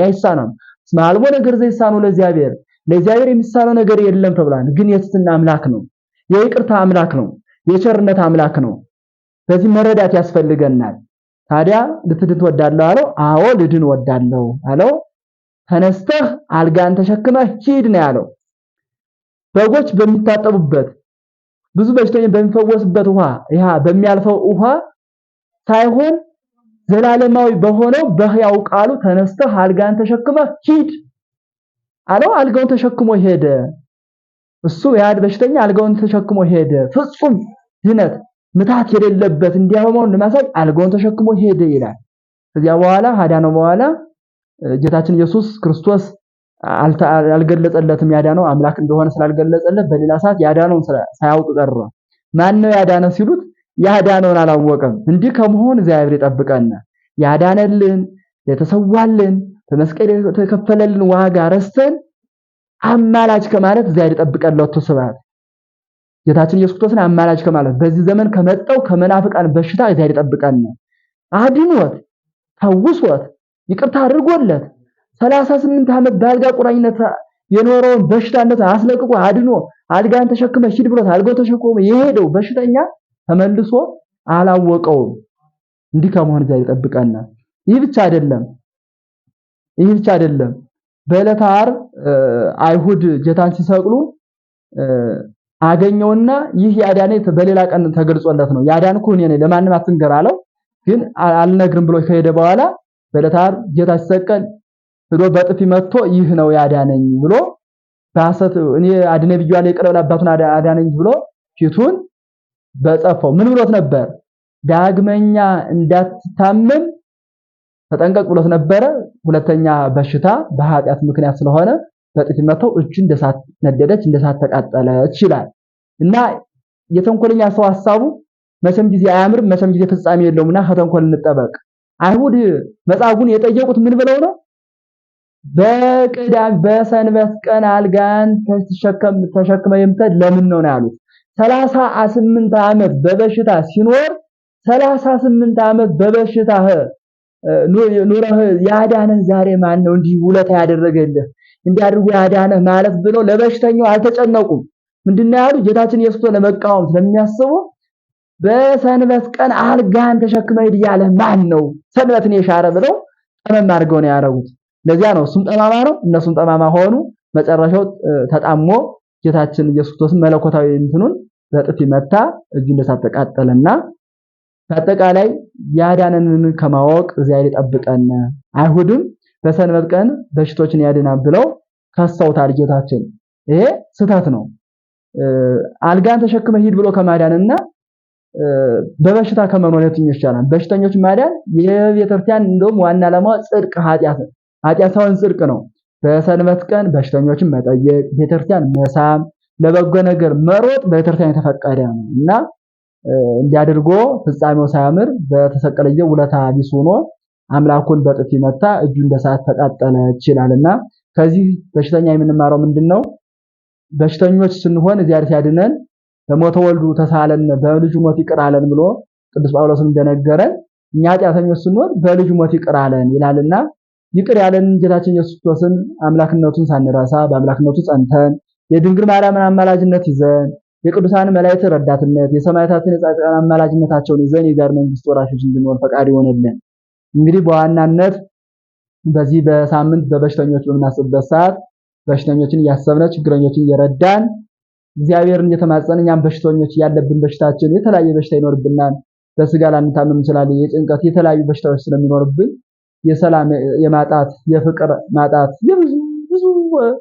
አይሳነም። ስማልቦ ነገር ዘይሳኑ ለእግዚአብሔር የሚሳነው ነገር የለም ተብሏል። ግን የትሕትና አምላክ ነው፣ የይቅርታ አምላክ ነው፣ የቸርነት አምላክ ነው። በዚህ መረዳት ያስፈልገናል። ታዲያ ልትድን ትወዳለህ አለው። አዎ ልድን ወዳለሁ አለው። ተነስተህ አልጋን ተሸክመህ ሂድ ነው ያለው። በጎች በሚታጠቡበት ብዙ በሽተኞች በሚፈወስበት ውሃ ያ በሚያልፈው ውሃ ሳይሆን ዘላለማዊ በሆነው በሕያው ቃሉ ተነስተህ አልጋን ተሸክመህ ሂድ አለው። አልጋውን ተሸክሞ ሄደ። እሱ ያ በሽተኛ አልጋውን ተሸክሞ ሄደ። ፍጹም ድነት ምታት የሌለበት እንዲያውመው ለማሳይ አልጋውን ተሸክሞ ሄደ ይላል። ከዚያ በኋላ ሀዳነው በኋላ ጌታችን ኢየሱስ ክርስቶስ አልገለጸለትም። ያዳነው አምላክ እንደሆነ ስላልገለጸለት በሌላ ሰዓት ያዳነውን ሳያውቅ ቀረ። ማን ነው ያዳነ ሲሉት ያዳነውን አላወቀም። እንዲህ ከመሆን እግዚአብሔር ይጠብቀን። ያዳነልን የተሰዋልን በመስቀል የተከፈለልን ዋጋ ረስተን አማላጅ ከማለት እግዚአብሔር ይጠብቀን። ለተሰባት ጌታችን ኢየሱስ ክርስቶስን አማላጅ ከማለት በዚህ ዘመን ከመጣው ከመናፍቃን በሽታ እግዚአብሔር ይጠብቀን። አድኖት ፈውሶት ይቅርታ አድርጎለት 38 ዓመት በአልጋ ቁራኝነት የኖረውን በሽታነት አስለቅቆ አድኖ አልጋን ተሸክመ ሂድ ብሎት አልጋው ተሸክሞ የሄደው በሽተኛ ተመልሶ አላወቀውም። እንዲህ ከመሆን እግዚአብሔር ይጠብቀን። ይህ ብቻ አይደለም። በዕለተ ዓርብ አይሁድ ጌታን ሲሰቅሉ አገኘውና ይህ ያዳነኝ በሌላ ቀን ተገልጾለት ነው። ያዳንኩ እኔ ነኝ ለማንም አትንገር አለው። ግን አልነግርም ብሎ ከሄደ በኋላ በዕለተ ዓርብ ጌታ ሲሰቀል ሄዶ በጥፊ መጥቶ ይህ ነው ያዳነኝ ብሎ በሐሰት እኔ አድነ ብያለሁ የቀለበል አባቱን አዳነኝ ብሎ ፊቱን በጸፈው። ምን ብሎት ነበር? ዳግመኛ እንዳትታመም ተጠንቀቅ ብሎት ነበረ። ሁለተኛ በሽታ በኃጢአት ምክንያት ስለሆነ በጥፊ መጥቶ እጁ እንደሳት ነደደች፣ እንደሳት ተቃጠለች ይላል። እና የተንኮለኛ ሰው ሐሳቡ መቼም ጊዜ አያምርም፣ መቼም ጊዜ ፍጻሜ የለውምና ከተንኮል እንጠበቅ። አይሁድ መጻጉዕን የጠየቁት ምን ብለው ነው? በሰንበት ቀን አልጋን ተሸክመ የምትሄድ ለምን ነው ያሉት። 38 ዓመት በበሽታ ሲኖር 38 ዓመት በበሽታ ኑረህ ያዳነህ ዛሬ ማን ነው እንዲህ ውለታ ያደረገልህ እንዲያድርጉ ያዳነህ ማለት ብለው ለበሽተኛው አልተጨነቁም። ምንድነው ያሉ? ጌታችን ኢየሱስ ለመቃወም ስለሚያስቡ በሰንበት ቀን አልጋን ተሸክመ ሂድ ያለህ ማን ነው? ሰንበትን የሻረ ብለው ጠመም አድርገው ነው ያደረጉት። ለዚያ ነው እሱም ጠማማ ነው እነሱም ጠማማ ሆኑ። መጨረሻው ተጣሞ ጌታችን ኢየሱስ ክርስቶስ መለኮታዊ እንትኑን በጥፊ መታ፣ እጁ እንደሳት ተቃጠለና በአጠቃላይ ያዳነንን ከማወቅ እግዚአብሔር ይጠብቀን። አይሁድም በሰንበት ቀን በሽቶችን ያድናል ብለው ከሰውታል ጌታችን። ይሄ ስህተት ነው። አልጋን ተሸክመ ሂድ ብሎ ከማዳንና በበሽታ ከመኖር የትኛው ይሻላል? በሽተኞች ማዳን የቤተክርስቲያን እንደውም ዋና ዓላማው ጽድቅ ኃጢአት ሳይሆን ጽድቅ ነው። በሰንበት ቀን በሽተኞችን መጠየቅ፣ ቤተክርስቲያን መሳም፣ ለበጎ ነገር መሮጥ በቤተክርስቲያን የተፈቀደ ነው እና እንዲያደርጎ ፍጻሜው ሳያምር በተሰቀለ ጊዜ ውለታ ቢስ ሆኖ አምላኩን በጥፊ መታ፣ እጁ እንደሳት ተቃጠለ ይችላልና ከዚህ በሽተኛ የምንማረው ምንድነው? በሽተኞች ስንሆን እግዚአብሔር ሲያድነን በሞተ ወልዱ ተሳለን በልጁ ሞት ይቅር አለን ብሎ ቅዱስ ጳውሎስም እንደነገረን እኛ ኃጢአተኞች ስንሆን በልጁ ሞት ይቅር አለን ይላልና ይቅር ያለን ጌታችን ኢየሱስ ክርስቶስን አምላክነቱን ሳንረሳ በአምላክነቱ ጸንተን የድንግል ማርያምን አማላጅነት ይዘን የቅዱሳን መላእክት ረዳትነት የሰማዕታትን የጻድቃን አማላጅነታቸውን ይዘን የእግዚአብሔር መንግስት ወራሾች እንድንሆን ፈቃድ ይሆንልን። እንግዲህ በዋናነት በዚህ በሳምንት በበሽተኞች በምናስብበት ሰዓት በሽተኞችን እያሰብን ችግረኞችን እየረዳን እግዚአብሔርን እየተማጸንን እኛም በሽተኞች ያለብን በሽታችን የተለያየ በሽታ ይኖርብናል። በስጋ ላንታመም እንችላለን። የጭንቀት የተለያዩ በሽታዎች ስለሚኖርብን የሰላም የማጣት የፍቅር ማጣት ብዙ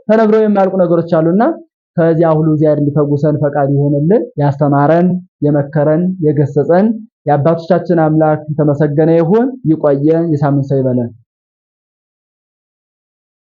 ተነግረው የማያልቁ ነገሮች አሉና ከዚያ ሁሉ እግዚአብሔር እንዲፈጉሰን ፈቃድ ይሆንልን። ያስተማረን የመከረን የገሰጸን የአባቶቻችን አምላክ የተመሰገነ ይሁን። ይቆየን። የሳምንት ሰው ይበለን።